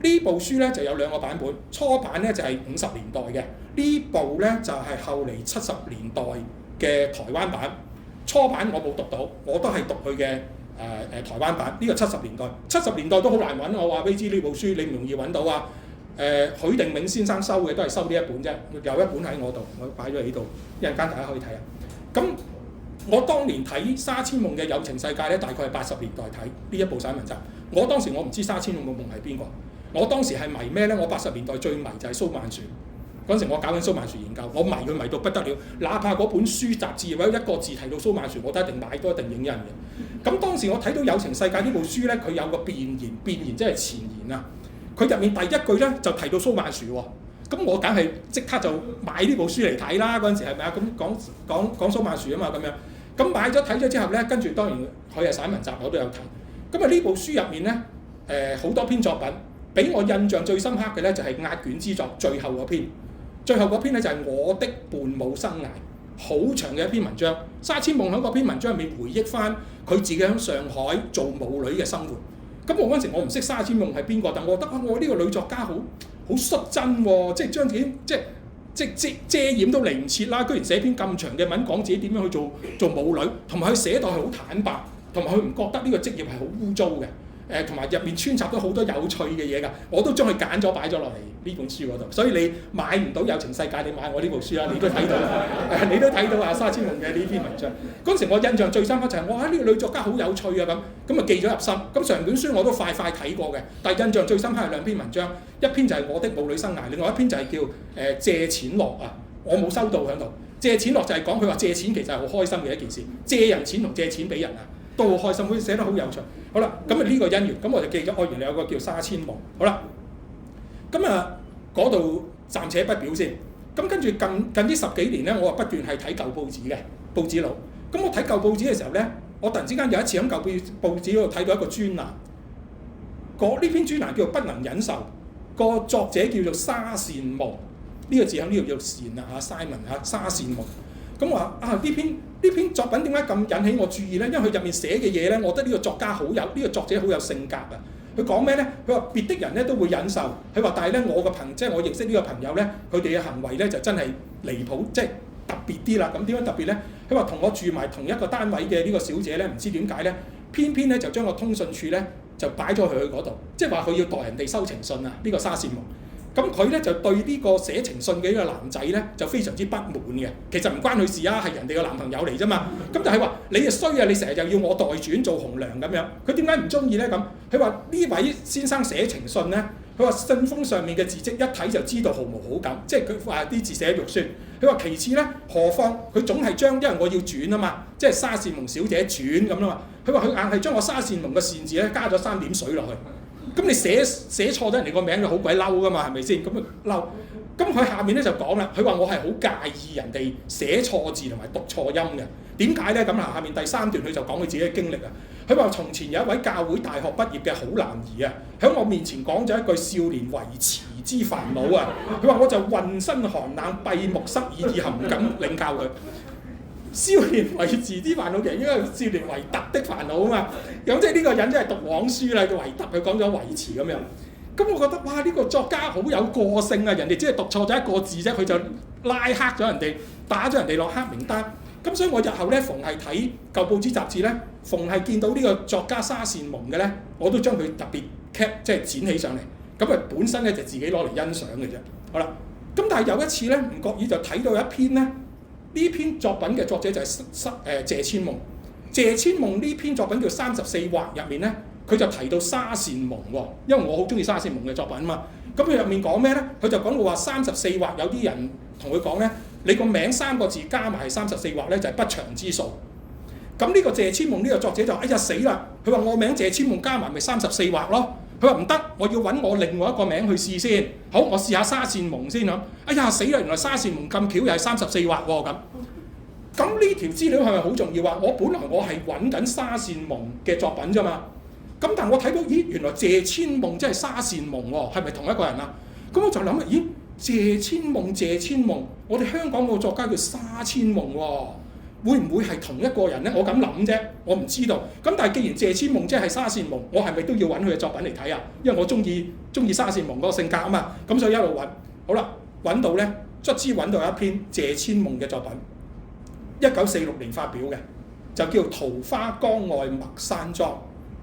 呢部書咧就有兩個版本，初版咧就係50年代嘅，呢部咧就係後嚟70年代嘅台灣版。初版我冇讀到，我都係讀佢嘅台灣版。呢個70年代都好難揾，我話俾你知呢部書你唔容易揾到啊。許定銘先生收嘅都係收呢一本啫，有一本喺我度，我擺咗喺呢度，一陣間大家可以睇下。咁我當年睇沙千夢嘅《有情世界》咧，大概係80年代睇呢一部散文集。我當時我唔知沙千夢嘅夢係邊個。我當時係迷咩咧？我80年代最迷就係蘇曼殊。嗰陣時我搞緊蘇曼殊研究，我迷佢迷到不得了。哪怕嗰本書雜誌或者一個字提到蘇曼殊，我都一定買，都一定影印嘅。咁當時我睇到《有情世界》呢部書咧，佢有個弁言即係前言啊。佢入面第一句咧就提到蘇曼殊喎。咁我梗係即刻就買呢部書嚟睇啦。嗰陣時係咪啊？咁講蘇曼殊啊嘛咁樣。咁買咗睇咗之後咧，跟住當然佢係散文集我都有睇。咁啊呢部書入面咧好多篇作品。俾我印象最深刻嘅咧就係壓卷之作最後嗰篇，最後嗰篇咧就係我的伴舞生涯，好長嘅一篇文章。沙千夢喺嗰篇文章入面回憶翻佢自己喺上海做舞女嘅生活。咁我嗰陣時我唔識沙千夢係邊個，但我覺得我呢個女作家好率真喎，即係將自己即遮掩都嚟唔切啦，居然寫篇咁長嘅文講自己點樣去做舞女，同埋佢寫到係好坦白，同埋佢唔覺得呢個職業係好污糟嘅。同埋入面穿插咗好多有趣嘅嘢㗎，我都將佢揀咗擺咗落嚟呢本書嗰度，所以你買唔到《有情世界》，你買我呢部書啦，你都睇到，你都睇到沙千夢嘅呢篇文章。嗰陣時我印象最深刻就係哇呢個女作家好有趣啊咁啊記咗入心。咁成本書我都快睇過嘅，但係印象最深刻係兩篇文章，一篇就係我的舞女生涯，另外一篇就係叫借錢樂啊，我冇收到喺度。借錢樂就係講佢話借錢其實係好開心嘅一件事，借人錢同借錢俾人啊。都好開心，佢寫得好有趣。好啦，咁啊呢個姻緣，咁我就記咗，原來有個叫沙千夢。好啦，咁啊嗰度暫且不表先。咁跟住近呢10幾年咧，我不斷係睇舊報紙嘅報紙佬。咁我睇舊報紙嘅時候咧，我突然之間有一次喺舊報紙嗰度睇到一個專欄。呢篇專欄叫做不能忍受，個作者叫做沙善夢。呢個字喺呢度叫善啊嚇 Simon 沙善夢。咁話呢篇作品點解咁引起我注意咧？因為佢入面寫嘅嘢咧，我覺得呢個作家呢個作者好有性格啊！佢講咩咧？佢話別的人咧都會忍受，佢話但係咧即係我認識呢個朋友咧，佢哋嘅行為咧就真係離譜，即係特別啲啦。咁點樣特別咧？佢話同我住埋同一個單位嘅呢個小姐咧，唔知點解咧，偏偏咧就將個通訊處咧就擺咗佢去嗰度，即係話佢要代人哋收情信啊！呢個沙善夢。咁佢咧就對呢個寫情信嘅呢個男仔咧就非常之不滿嘅。其實唔關佢事啊，係人哋嘅男朋友嚟啫嘛。咁就係話你啊衰啊，你成日就要我代轉做紅娘咁樣。佢點解唔中意咧咁？佢話呢位先生寫情信咧，佢話信封上面嘅字跡一睇就知道毫無好感，即係佢話啲字寫得肉酸。佢話其次咧，何況佢總係將因為我要轉啊嘛，即係沙善夢小姐轉咁啦嘛。佢話佢硬係將我沙善夢嘅善字咧加咗3點水落去。咁你寫錯咗人哋個名就好鬼嬲噶嘛，係咪先？咁啊嬲。咁佢下面咧就講啦，佢話我係好介意人哋寫錯字同埋讀錯音嘅。點解咧？咁嗱，下面第3段佢就講佢自己嘅經歷啊。佢話從前有一位教會大學畢業嘅好男兒啊，喺我面前講咗一句少年維持之煩惱啊。佢話我就渾身寒冷，閉目塞耳，以後唔敢領教佢。少年維持之煩惱其實應該係少年維特的煩惱啊嘛。咁即係呢個人真係讀枉書啦，個維特佢講咗維持咁樣。咁我覺得哇，呢個作家好有個性啊！人哋只係讀錯咗一個字啫，佢就拉黑咗人哋，打咗人哋落黑名單。咁所以我日後咧，逢係睇舊報紙雜誌咧，逢係見到呢個作家沙善蒙嘅咧，我都將佢特別 cap 即係剪起上嚟。咁啊本身咧就自己攞嚟欣賞嘅啫。好啦，咁但係有一次咧，唔覺意就睇到一篇咧，呢篇作品嘅作者就係謝千夢。謝千夢呢篇作品叫34畫入面咧。佢就提到沙善蒙喎，因為我好中意沙善蒙嘅作品啊嘛。咁佢入面講咩咧？佢就講到話34畫，有啲人同佢講咧，你個名3個字加埋係34畫咧，就係不祥之數。咁呢個謝千夢呢個作者就哎呀死啦！佢話我名謝千夢加埋咪34畫咯。佢話唔得，我要揾我另外一個名去試先。好，我試下沙善蒙先咁。哎呀死啦！原來沙善蒙咁巧又係34畫喎咁。咁呢條資料係咪好重要啊？我本來我係揾緊沙善蒙嘅作品啫嘛。咁但係我睇到，咦，原來謝千夢即係沙善蒙喎，係咪同一個人啊？咁我就諗啊，咦，謝千夢，我哋香港個作家叫沙千夢喎，會唔會係同一個人咧？我咁諗啫，我唔知道。咁但係既然謝千夢即係沙善蒙，我係咪都要揾佢嘅作品嚟睇啊？因為我中意沙善蒙嗰個性格啊嘛，咁所以一路揾。好啦，揾到咧，卒之揾到一篇謝千夢嘅作品，1946年發表嘅，就叫《桃花江外陌山莊》。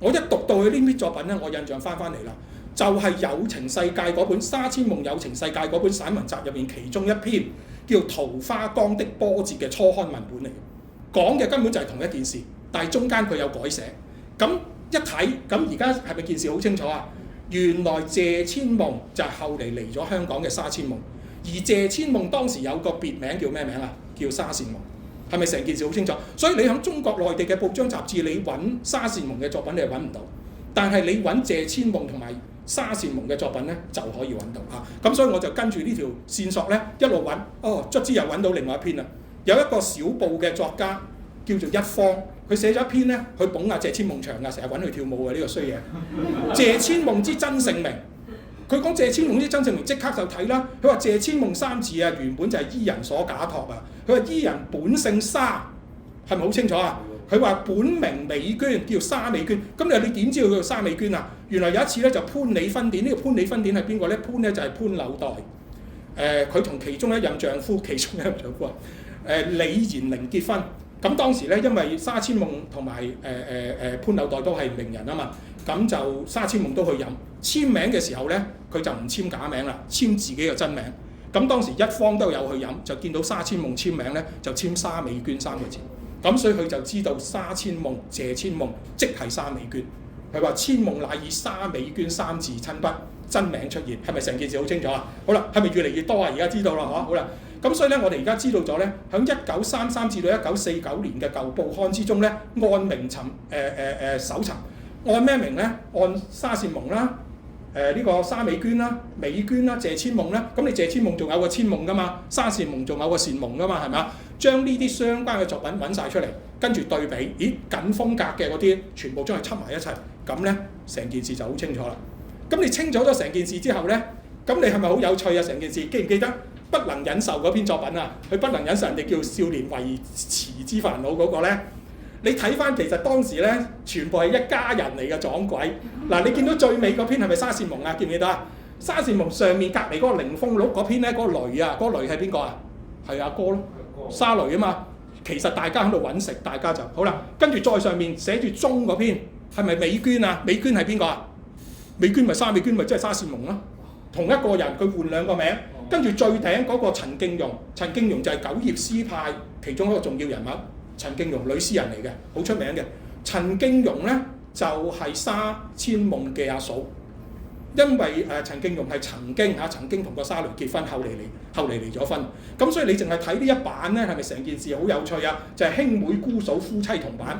我一讀到佢呢篇作品咧，我印象翻嚟啦，就係《有情世界》嗰本沙千夢《有情世界》嗰本散文集入面其中一篇叫《桃花江的波折》嘅初刊文本嚟嘅，講嘅根本就係同一件事，但係中間佢有改寫。咁一睇，咁而家係咪件事好清楚啊？原來謝千夢就係後嚟嚟咗香港嘅沙千夢，而謝千夢當時有個別名叫咩名啊？叫沙善蒙。係咪成件事好清楚？所以你喺中國內地嘅報章雜誌，你揾沙善蒙嘅作品你係揾唔到，但係你揾謝千夢同埋沙善蒙嘅作品咧就可以揾到嚇。咁所以我就跟住呢條線索咧一路揾，卒之又揾到另外一篇啦。有一個小報嘅作家叫做一方，佢寫咗一篇咧，佢捧謝千夢場啊，成日揾佢跳舞嘅呢個衰嘢。謝千夢之真姓名。佢講謝千夢之真姓名，即刻就睇啦。佢話謝千夢3字啊，原本就係伊人所假託啊。佢話伊人本姓沙，係咪好清楚啊？佢話本名美娟，叫沙美娟。咁你點知道佢叫沙美娟啊？原來有一次咧就潘李婚典，呢個潘李婚典係邊個咧？潘咧就係潘柳代，佢同其中一任丈夫啊，李延齡結婚。咁當時咧因為沙千夢同埋潘柳代都係名人啊嘛，咁就沙千夢都去飲。簽名嘅時候咧，佢就唔簽假名啦，簽自己嘅真名。咁當時一方都有去飲，就見到沙千夢簽名咧，就簽沙美娟3個字。咁所以佢就知道沙千夢、謝千夢即係沙美娟。佢話千夢乃以沙美娟3字親筆真名出現，係咪成件事好清楚啊？好啦，係咪越嚟越多啊？而家知道啦，好啦。咁所以咧，我哋而家知道咗咧，喺1933至到1949年嘅舊報刊之中咧，按名搜尋，按咩名咧？按沙善蒙啦。呢個沙美娟啦、美娟啦、謝千夢啦，咁你謝千夢仲有個千夢噶嘛，沙善蒙仲有個善夢噶嘛，係咪啊？將呢啲相關嘅作品揾晒出嚟，跟住對比，咦，緊風格嘅嗰啲全部將佢輯埋一齊，咁咧成件事就好清楚啦。咁你清楚咗成件事之後咧，咁你係咪好有趣啊？成件事記唔記得不能忍受嗰篇作品啊？佢不能忍受人哋叫少年維持之煩惱嗰個咧？你睇翻其實當時咧，全部係一家人嚟嘅撞鬼。嗱，你見到最尾嗰篇係咪沙善蒙啊？記唔記得啊？沙善蒙上面隔離嗰個凌風錄嗰篇咧，嗰個雷啊，嗰個雷係邊個啊？係阿哥咯，沙雷啊嘛。其實大家喺度揾食，大家就好啦。跟住再上面寫住鐘嗰篇係咪美娟啊？美娟係邊個啊？美娟咪沙美娟咪即係沙善蒙咯。同一個人佢換兩個名。跟住最頂嗰個陳敬容，陳敬容就係九葉詩派其中一個重要人物。陳敬容女詩人嚟嘅，好出名嘅。陳敬容咧就係沙千夢嘅阿嫂，因為陳敬容係曾經同個沙雷結婚，後嚟離咗婚。咁所以你淨係睇呢一版咧，係咪成件事好有趣啊？就係兄妹姑嫂夫妻同版。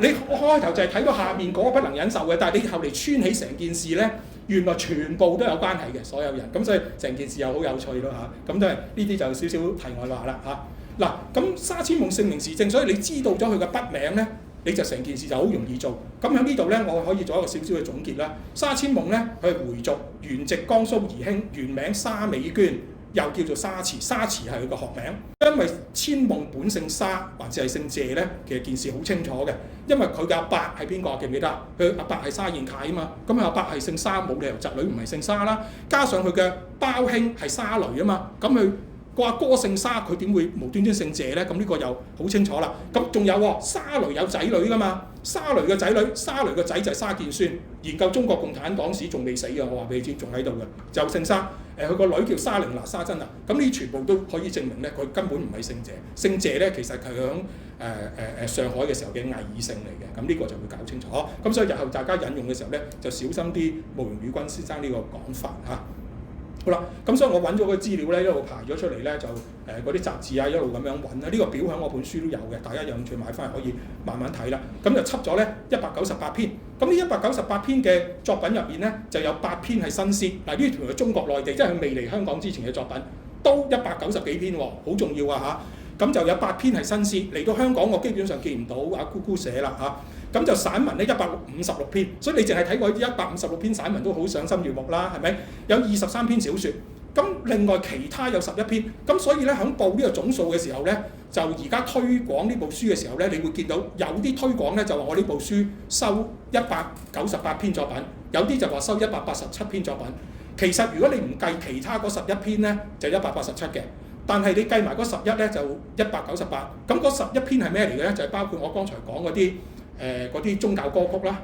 你開頭就係睇到下面嗰個不能忍受嘅，但係你後嚟穿起成件事咧，原來全部都有關係嘅，所有人。咁所以成件事又好有趣咯嚇。咁都係呢啲就少少題外話啦嚇。嗱，咁沙千夢姓名時正，所以你知道咗佢嘅筆名咧，你就成件事就好容易做。咁喺呢度咧，我可以做一個少少嘅總結啦。沙千夢咧，佢係回族，原籍江蘇宜興，原名沙美娟，又叫做沙慈。沙慈係佢個學名。因為千夢本姓沙，還是係姓謝咧，其實件事好清楚嘅。因為佢嘅阿伯係邊個記唔記得？佢阿伯係沙燕楷啊嘛。咁佢阿伯係姓沙，冇理由侄女唔係姓沙啦。加上佢嘅胞兄係沙雷啊嘛，咁佢個阿哥姓沙，佢點會無端端姓謝咧？咁呢個又好清楚啦。咁仲有喎，沙雷有仔女噶嘛？沙雷嘅仔女，沙雷個仔就係沙建宣，研究中國共產黨史仲未死嘅，我話俾你知，仲喺度嘅，就姓沙。佢個女叫沙玲娜、沙珍娜，咁呢全部都可以證明咧，佢根本唔係姓謝。姓謝咧，其實佢響上海嘅時候嘅偽姓嚟嘅，咁呢個就會搞清楚。咁所以日後大家引用嘅時候咧，就小心啲慕容羽君先生呢個講法嚇。好啦，咁所以我揾咗個資料咧，一路排咗出嚟咧，就嗰啲雜誌啊，一路咁樣揾啦。呢個表喺我本書都有嘅，大家有興趣買翻嚟可以慢慢睇啦。咁就輯咗咧198篇。咁呢198篇嘅作品入面咧，就有8篇係新詩。嗱，呢條係中國內地，即係佢未嚟香港之前嘅作品，都190幾篇喎，好重要啊嚇。咁就有8篇係新詩，嚟到香港我基本上見唔到阿姑姑寫啦嚇。咁就散文咧156篇，所以你淨係睇過156篇散文都好賞心悅目啦，係咪？有23篇小説，咁另外其他有11篇，咁所以咧喺報呢個總數嘅時候咧，就而家推廣呢部書嘅時候咧，你會見到有啲推廣咧就話我呢部書收198篇作品，有啲就話收187篇作品。其實如果你唔計其他嗰11篇咧，就187嘅。但係你計埋嗰11咧就198，咁嗰11篇係咩嚟嘅咧？就係包括我剛才講嗰啲宗教歌曲啦，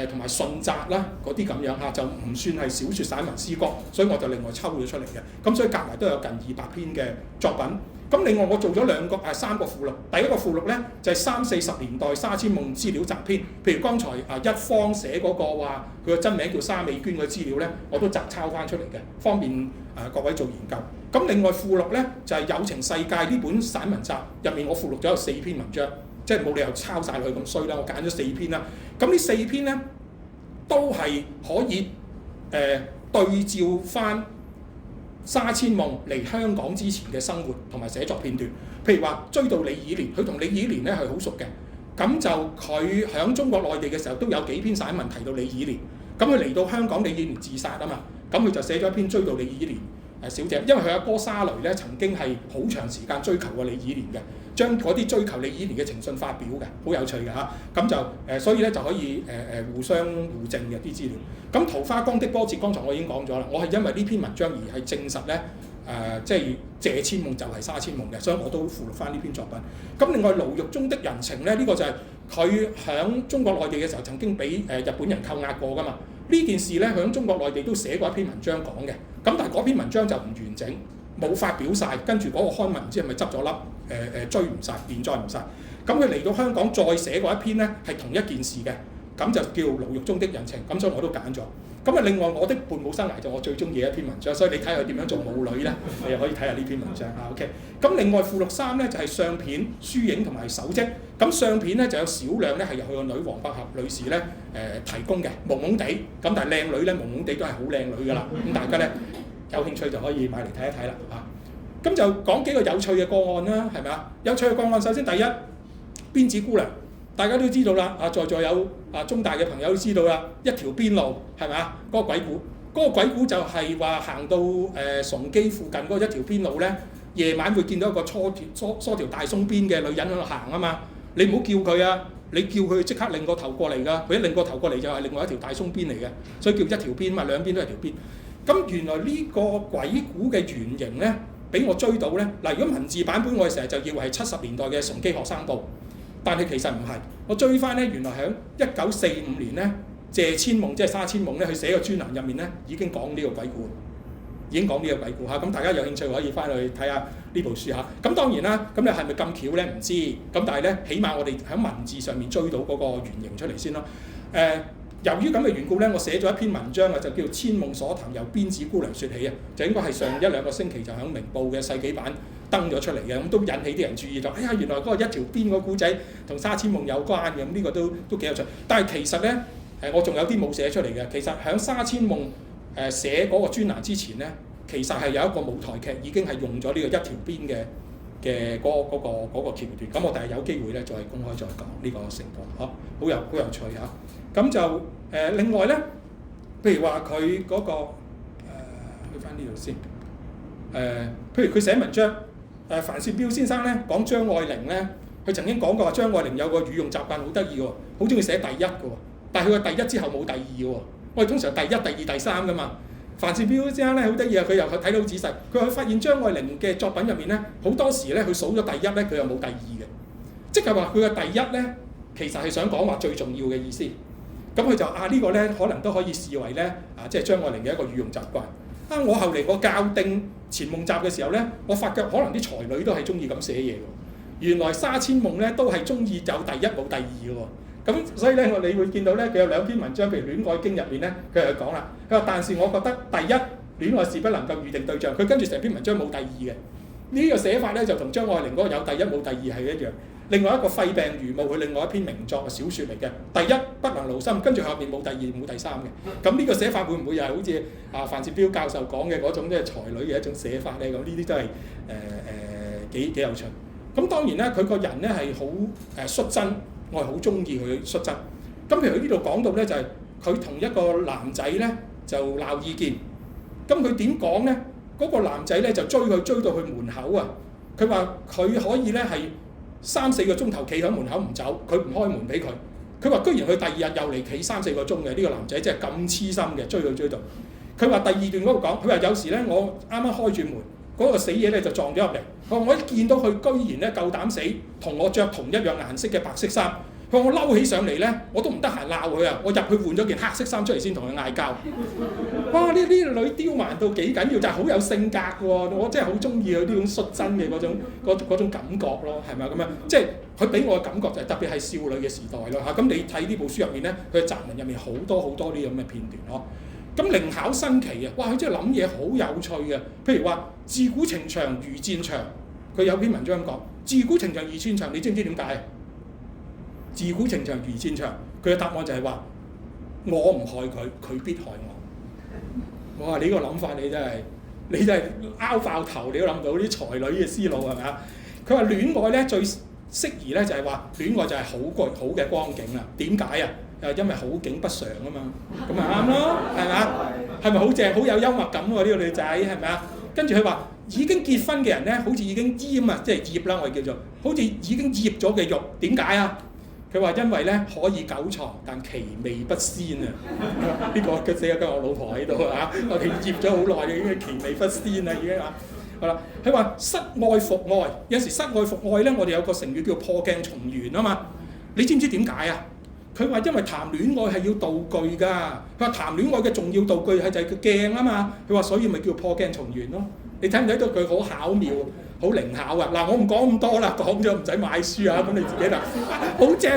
同埋順摘啦嗰啲咁樣嚇，就唔算係小説、散文、詩歌，所以我就另外抽咗出嚟嘅。咁所以夾埋都有近200篇嘅作品。咁另外我做咗3個附錄，第一個附錄咧就係30-40年代沙千夢資料集篇，譬如剛才一方寫嗰個話佢個真名叫沙美娟嘅資料咧，我都摘抄翻出嚟嘅，方便各位做研究。咁另外附錄咧就係有情世界呢本散文集入面，我附錄咗有4篇文章。即係冇理由抄晒佢咁衰啦，我揀咗4篇啦。咁呢4篇咧都係可以對照翻沙千夢嚟香港之前嘅生活同埋寫作片段。譬如話追到李爾年，佢同李爾年咧係好熟嘅。咁就佢喺中國內地嘅時候都有幾篇散文提到李爾年。咁佢嚟到香港，李爾年自殺啊嘛，咁佢就寫咗一篇追到李爾年小姐，因為佢阿哥沙雷咧曾經係好長時間追求過李爾年嘅。將嗰啲追求李爾年嘅情信發表嘅，好有趣嘅嚇。咁就所以咧就可以互相互證嘅啲資料。咁桃花江的波折，剛才我已經講咗啦。我係因為呢篇文章而係證實咧即係謝千夢就係沙千夢嘅，所以我都附錄翻呢篇作品。咁另外牢獄中的人情咧，呢個就係佢喺中國內地嘅時候曾經俾日本人扣押過噶嘛。呢件事咧喺中國內地都寫過一篇文章講嘅。咁但係嗰篇文章就唔完整，冇發表晒，跟住嗰個刊文唔知係咪執咗笠？追唔晒，連載唔晒。咁佢嚟到香港再寫過一篇咧，係同一件事嘅，咁就叫牢獄中的人情。咁所以我都揀咗。咁另外我的伴舞生涯就我最中意嘅一篇文章，所以你睇下佢點樣做舞女咧，你又可以睇下呢篇文章啊。OK。咁另外附錄3咧就係相片、書影同埋手跡。咁相片咧就有少量咧係由佢個女黃百合女士咧提供嘅，朦朦地。咁但係靚女咧，朦朦地都係好靚女㗎啦。咁大家咧有興趣就可以買嚟睇一睇啦嚇。咁就講幾個有趣嘅個案啦，係咪啊？有趣嘅個案，首先第一，辮子姑娘，大家都知道啦。在座有中大嘅朋友都知道啦，一條邊路係咪啊？嗰個鬼故，嗰個鬼故就係話行到崇基附近嗰一條邊路咧，夜晚會見到一個梳條大鬆辮嘅女人喺度行啊嘛。你唔好叫佢啊，你叫佢即刻擰個頭過嚟㗎。佢一擰個頭過嚟就係另外一條大鬆辮嚟嘅，所以叫一條辮嘛，兩邊都係條辮。咁原來呢個鬼故嘅原型咧，俾我追到咧。嗱，如果文字版本我哋成日就以為係70年代嘅崇基學生報，但係其實唔係。我追翻咧，原來喺1945年咧，謝千夢即係沙千夢咧，佢寫個專欄入面咧已經講呢個鬼故，已經講呢個鬼故嚇。咁大家有興趣可以翻去睇下呢部書嚇。咁當然啦，咁你係咪咁巧咧？唔知。咁但係咧，起碼我哋喺文字上面追到嗰個原型出嚟先咯。由於咁嘅緣故咧，我寫咗一篇文章啊，就叫《千夢所談由辮子姑娘説起》啊，就應該係上一兩個星期就喺明報嘅世紀版登咗出嚟嘅，咁都引起啲人注意到，哎呀原來嗰個一條辮個故仔同沙千夢有關嘅，咁呢個都幾有趣。但係其實咧，我仲有啲冇寫出嚟嘅。其實喺沙千夢寫嗰個專欄之前咧，其實係有一個舞台劇已經係用咗呢個一條辮嘅嗰個橋段。咁我哋係有機會咧再公開再講呢個成果，好有趣嚇。咁就另外咧，譬如話佢嗰個去翻呢度先，譬如佢寫文章，樊少標先生咧講張愛玲咧，佢曾經講過話張愛玲有個語用習慣好得意喎，好中意寫第一嘅喎，但係佢個第一之後冇第二嘅喎，我哋通常第一、第二、第三㗎嘛。樊少標先生咧好得意啊，佢又睇到好仔細，佢話發現張愛玲嘅作品入面咧，好多時咧佢數咗第一咧，佢又冇第二嘅，即係話佢嘅第一咧，其實係想講話最重要嘅意思。咁佢就呢個咧可能都可以視為咧即係張愛玲嘅一個語用習慣。我後嚟我校定前夢集嘅時候咧，我發覺可能啲才女都係中意咁寫嘢喎。原來沙千夢咧都係中意有第一冇第二嘅喎。咁所以咧你會見到咧佢有兩篇文章，譬如《戀愛經》入面咧，佢就講啦，佢話但是我覺得第一戀愛是不能夠預定對象，佢跟住成篇文章冇第二嘅。呢個寫法咧就同張愛玲嗰個有第一冇第二係一樣。另外一個肺病如霧，佢另外一篇名作嘅小説嚟嘅。第一不能勞心，跟住後面冇第二冇第三嘅。咁呢個寫法會唔會又係好似樊少標教授講嘅嗰種即係才女嘅一種寫法咧？咁呢啲都係幾有趣。咁當然咧，佢個人咧係好率真，我係好中意佢率真。咁譬如佢呢度講到咧，就係佢同一個男仔咧就鬧意見。咁佢點講咧？嗰個男仔咧就追到去門口啊！佢話佢可以咧係3-4個鐘頭企喺門口唔走，佢唔開門俾佢。佢話居然佢第二日又嚟企3-4個鐘嘅，呢個男仔真係咁黐心嘅，追到。佢話第二段嗰度講，佢話有時咧我啱啱開住門，嗰個死嘢咧就撞咗入嚟。佢話我一見到佢居然咧夠膽死，同我着同一樣顏色嘅白色衫。佢話我嬲起上嚟咧，我都唔得閒鬧佢啊！我入去換咗件黑色衫出嚟先同佢嗌交。哇！呢啲女刁蠻到幾緊要，就係好有性格喎！我真係好中意佢呢種率真嘅嗰種感覺咯，係咪咁樣？即係佢俾我嘅感覺就係特別係少女嘅時代咯嚇。咁你睇呢部書入面咧，佢嘅雜文入面好多呢啲咁嘅片段咯。咁靈巧新奇啊！哇！佢真係諗嘢好有趣嘅。譬如話自古情長如戰場，佢有篇文章咁講：自古情長如戰場，你知唔知點解？自古情長如戰場，佢嘅答案就係話：我唔害佢，佢必害我。哇！你呢個諗法你真係拗爆頭，你都諗到啲才女嘅思路係咪啊？佢話戀愛咧最適宜咧就係話戀愛就係好嘅光景啦。點解啊？因為好景不常啊嘛，咁咪啱咯，係咪啊？係咪好正？好有幽默感喎！呢個女仔係咪啊？跟住佢話已經結婚嘅人咧，好似已經醃啊，即係醃啦，我哋叫做好似已經醃咗嘅肉。點解啊？佢話因為咧可以久藏，但其味不鮮啊！呢個佢死咗跟我老婆喺度啊！我哋醃咗好耐，已經其味不鮮啦，已經啊！好啦，佢話失愛復愛，有時失愛復愛咧，我哋有個成語叫破鏡重圓啊嘛。你知唔知點解啊？佢話因為談戀愛係要道具㗎。佢話談戀愛嘅重要道具係就係個鏡啊嘛。佢話所以咪叫破鏡重圓咯。你睇唔睇到佢好巧妙？好靈巧啊！嗱，我唔講咁多啦，講咗唔使買書啊，咁你自己就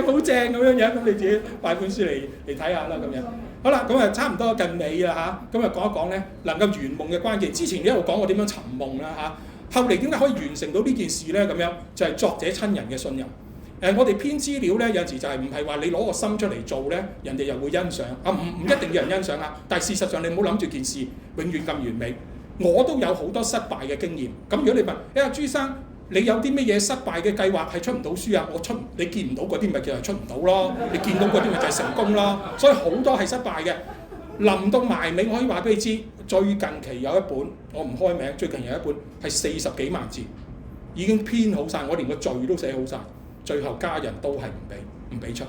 好正咁樣，咁你自己買本書嚟睇下啦，咁樣。好啦，咁啊差唔多近尾啦嚇，咁啊講一講咧能夠圓夢嘅關鍵。之前你一路講我點樣尋夢啦嚇，後嚟點解可以完成到呢件事咧？咁樣就係作者親人嘅信任。我哋編資料咧，有時就係唔係話你攞個心出嚟做咧，人哋又會欣賞啊，唔一定要人欣賞啊。但係事實上你唔好諗住件事永遠咁完美。我都有好多失敗嘅經驗。咁如果你問朱生，你有啲乜嘢失敗嘅計劃係出唔到書啊？你見唔到嗰啲咪叫係出唔到咯？你見到嗰啲咪就係成功咯。所以好多係失敗嘅。臨到埋尾，我可以話俾你知，最近期有一本我唔開名，最近有一本係40幾萬字，已經編好晒，我連個序都寫好晒，最後家人都係唔俾出，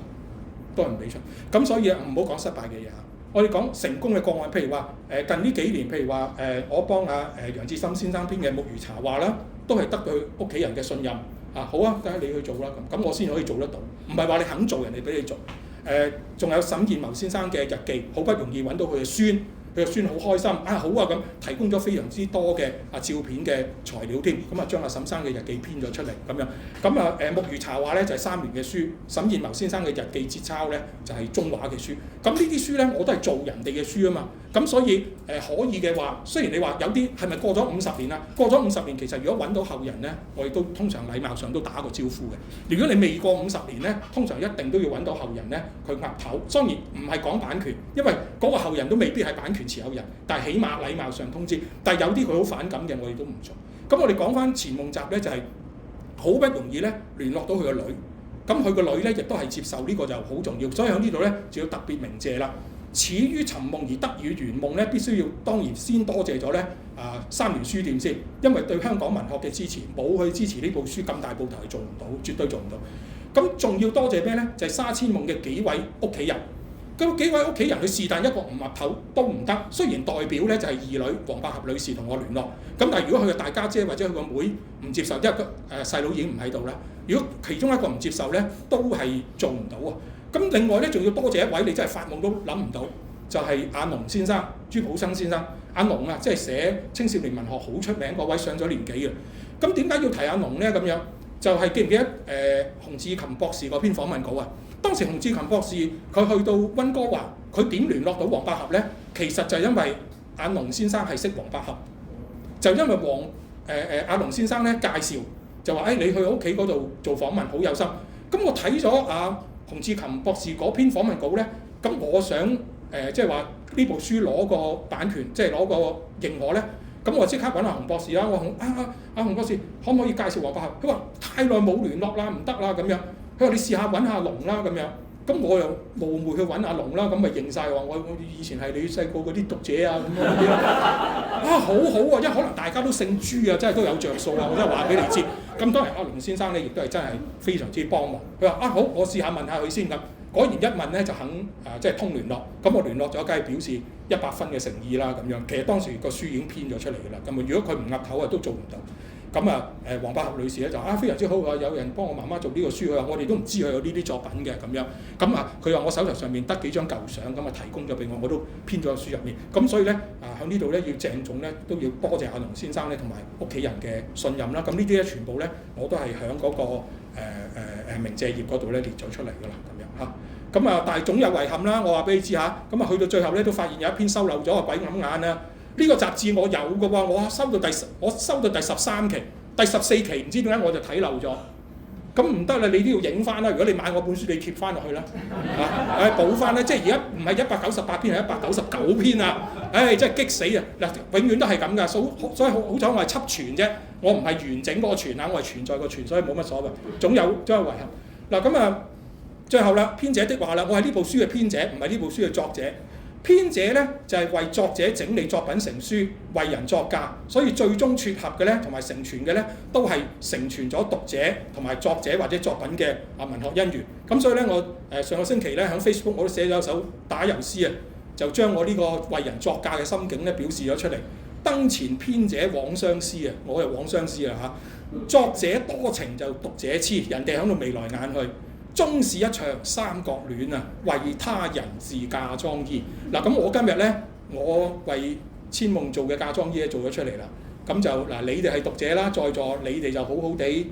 都係唔俾出。咁所以唔好講失敗嘅嘢。我哋講成功嘅個案，譬如話近呢幾年，譬如話我幫楊智深先生編嘅《木魚茶話》啦，都係得佢屋企人嘅信任啊。好啊，梗係你去做啦，咁我先可以做得到。唔係話你肯做，人哋俾你做。仲有沈燕謀先生嘅日記，好不容易揾到佢嘅孫，佢個孫好開心啊，好啊咁，提供咗非常之多嘅照片嘅材料添，咁啊將阿沈生嘅日記編咗出嚟咁樣。咁啊木魚茶話咧就係3年嘅書，沈燕謀先生嘅日記節抄咧就係中華嘅書。咁呢啲書咧我都係做人哋嘅書啊嘛。咁所以可以嘅話，雖然你話有啲係咪過咗50年啦？過咗50年，其實如果揾到後人咧，我哋都通常禮貌上都打個招呼嘅。如果你未過50年咧，通常一定都要揾到後人咧，佢岌頭。當然唔係講版權，因為嗰個後人都未必係版權持有人，但係起碼禮貌上通知。但係有啲佢好反感嘅，我哋都唔做。咁我哋講翻錢夢習咧，就係好不容易咧聯絡到佢個女，咁佢個女咧亦都係接受呢個就好重要，所以喺呢度咧就要特別鳴謝啦。始於尋夢而得以圓夢咧，必須要當然先多謝咗咧三聯書店先，因為對香港文學嘅支持，冇去支持呢部書咁大部頭係做唔到，絕對做唔到。咁仲要多謝咩咧？就係沙千夢嘅幾位屋企人。咁幾位屋企人佢是但一個唔岌頭都唔得，雖然代表咧就係二女黃百合女士同我聯絡，咁但係如果佢嘅大家姐或者佢個妹唔接受，因為細佬已經唔喺度啦。如果其中一個唔接受咧，都係做唔到啊。咁另外咧，仲要多謝一位你真係發夢都諗唔到，就係阿龍先生，朱普生先生。阿龍啊，即係寫青少年文學好出名嗰位，上咗年紀嘅。咁點解要提阿龍咧？咁樣就係記唔記得洪志琴博士嗰篇訪問稿啊？當時洪志琴博士佢去到溫哥華，佢點聯絡到黃百合咧？其實就係因為阿龍先生係識黃百合，就因為阿龍先生咧介紹，就話你去屋企嗰度做訪問好有心。咁我睇咗洪志琴博士嗰篇訪問稿咧，咁我想即係話呢部書攞個版權，即係攞個認可咧，咁我即刻揾阿洪博士啦。我阿洪博士可唔可以介紹黃百合？佢話太耐冇聯絡啦，唔得啦咁樣。佢話你試下揾阿龍啦咁樣。咁我又冒昧去揾阿龍啦，咁咪認晒話我以前係你細個嗰啲讀者啊咁樣嗰啲好好啊，因為可能大家都姓朱啊，真係都有着數啊，我真係話俾你知。咁當然阿龍先生咧，亦都係真係非常之幫忙。佢話好，我試下問下佢先咁。果然一問咧就肯即係通聯絡。咁我聯絡咗，梗係表示100分嘅誠意啦咁樣。其實當時個書已經編咗出嚟㗎啦。咁如果佢唔岌頭都做唔到。咁黃百合女士咧就非常之好啊！有人幫我媽媽做呢個書，佢話我哋都唔知佢有呢啲作品嘅咁樣。咁佢話我手頭上面得幾張舊相，咁提供咗俾我，我都編咗喺書入面。咁所以咧喺呢度咧要鄭重咧都要多謝阿龍先生咧同埋屋企人嘅信任啦。咁呢啲咧全部咧我都係喺嗰個鳴謝頁嗰度咧列咗出嚟㗎啦，咁樣嚇。咁但係總有遺憾啦，我話俾你知嚇。咁去到最後咧都發現有一篇收漏咗，鬼揞眼啦。呢個雜誌我有嘅喎，我收到第13期，第14期唔知點解我就睇漏咗。咁唔得啦，你都要影翻啦。如果你買我本書，你貼翻落去啦，補翻咧。即係而家唔係198篇，係199篇啊！真係激死啊！嗱，永遠都係咁噶，所以好彩我係輯傳啫，我唔係完整嗰個傳啊，我係存在個傳，所以冇乜所謂。總有遺憾。嗱咁最後啦，編者的話啦，我係呢部書嘅編者，唔係呢部書嘅作者。編者咧就係為作者整理作品成書，為人作嫁，所以最終撮合嘅咧同埋成傳嘅咧都係成傳咗讀者同埋作者或者作品嘅文學姻緣。咁所以咧我上個星期咧喺 Facebook 我都寫咗首打油詩啊，就將我呢個為人作嫁嘅心境咧表示咗出嚟。燈前編者枉相思啊，我又枉相思啊嚇。作者多情就讀者痴，人哋喺度眉來眼去。終是一場三角戀啊！為他人自嫁妝衣。嗱咁我今日咧，我為千夢做嘅嫁妝衣做咗出嚟啦。咁就你哋係讀者啦，在座你哋就好好地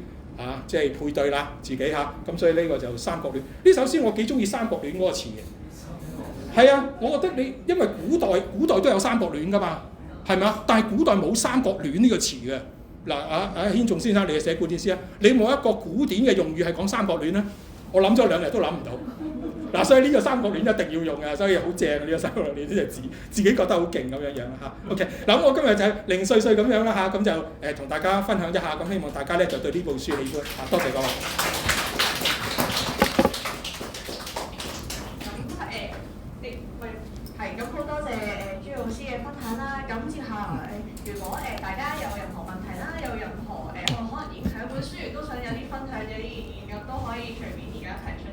即係配對啦，自己嚇。咁所以呢個就三角戀。呢首詩我幾中意三角戀嗰個詞嘅。係啊，我覺得你因為古代都有三角戀噶嘛，係咪啊？但係古代冇三角戀呢個詞嘅。嗱軒仲先生，你係寫古典詩啊？你冇一個古典嘅用語係講三角戀咧？我諗咗2日都諗唔到，所以呢個三角戀一定要用嘅，所以好正呢個三角戀呢隻字，自己覺得好勁咁樣嚇。OK， 嗱咁我今日就零碎碎咁樣啦嚇，咁就同大家分享一下，咁希望大家咧就對呢部書喜歡嚇，多謝各位。咁好多謝朱老師嘅分享啦。咁接下來如果大家有任何問題啦，有任何可能影響本書，都想有啲分享，有啲意見，咁都可以隨便而家提出。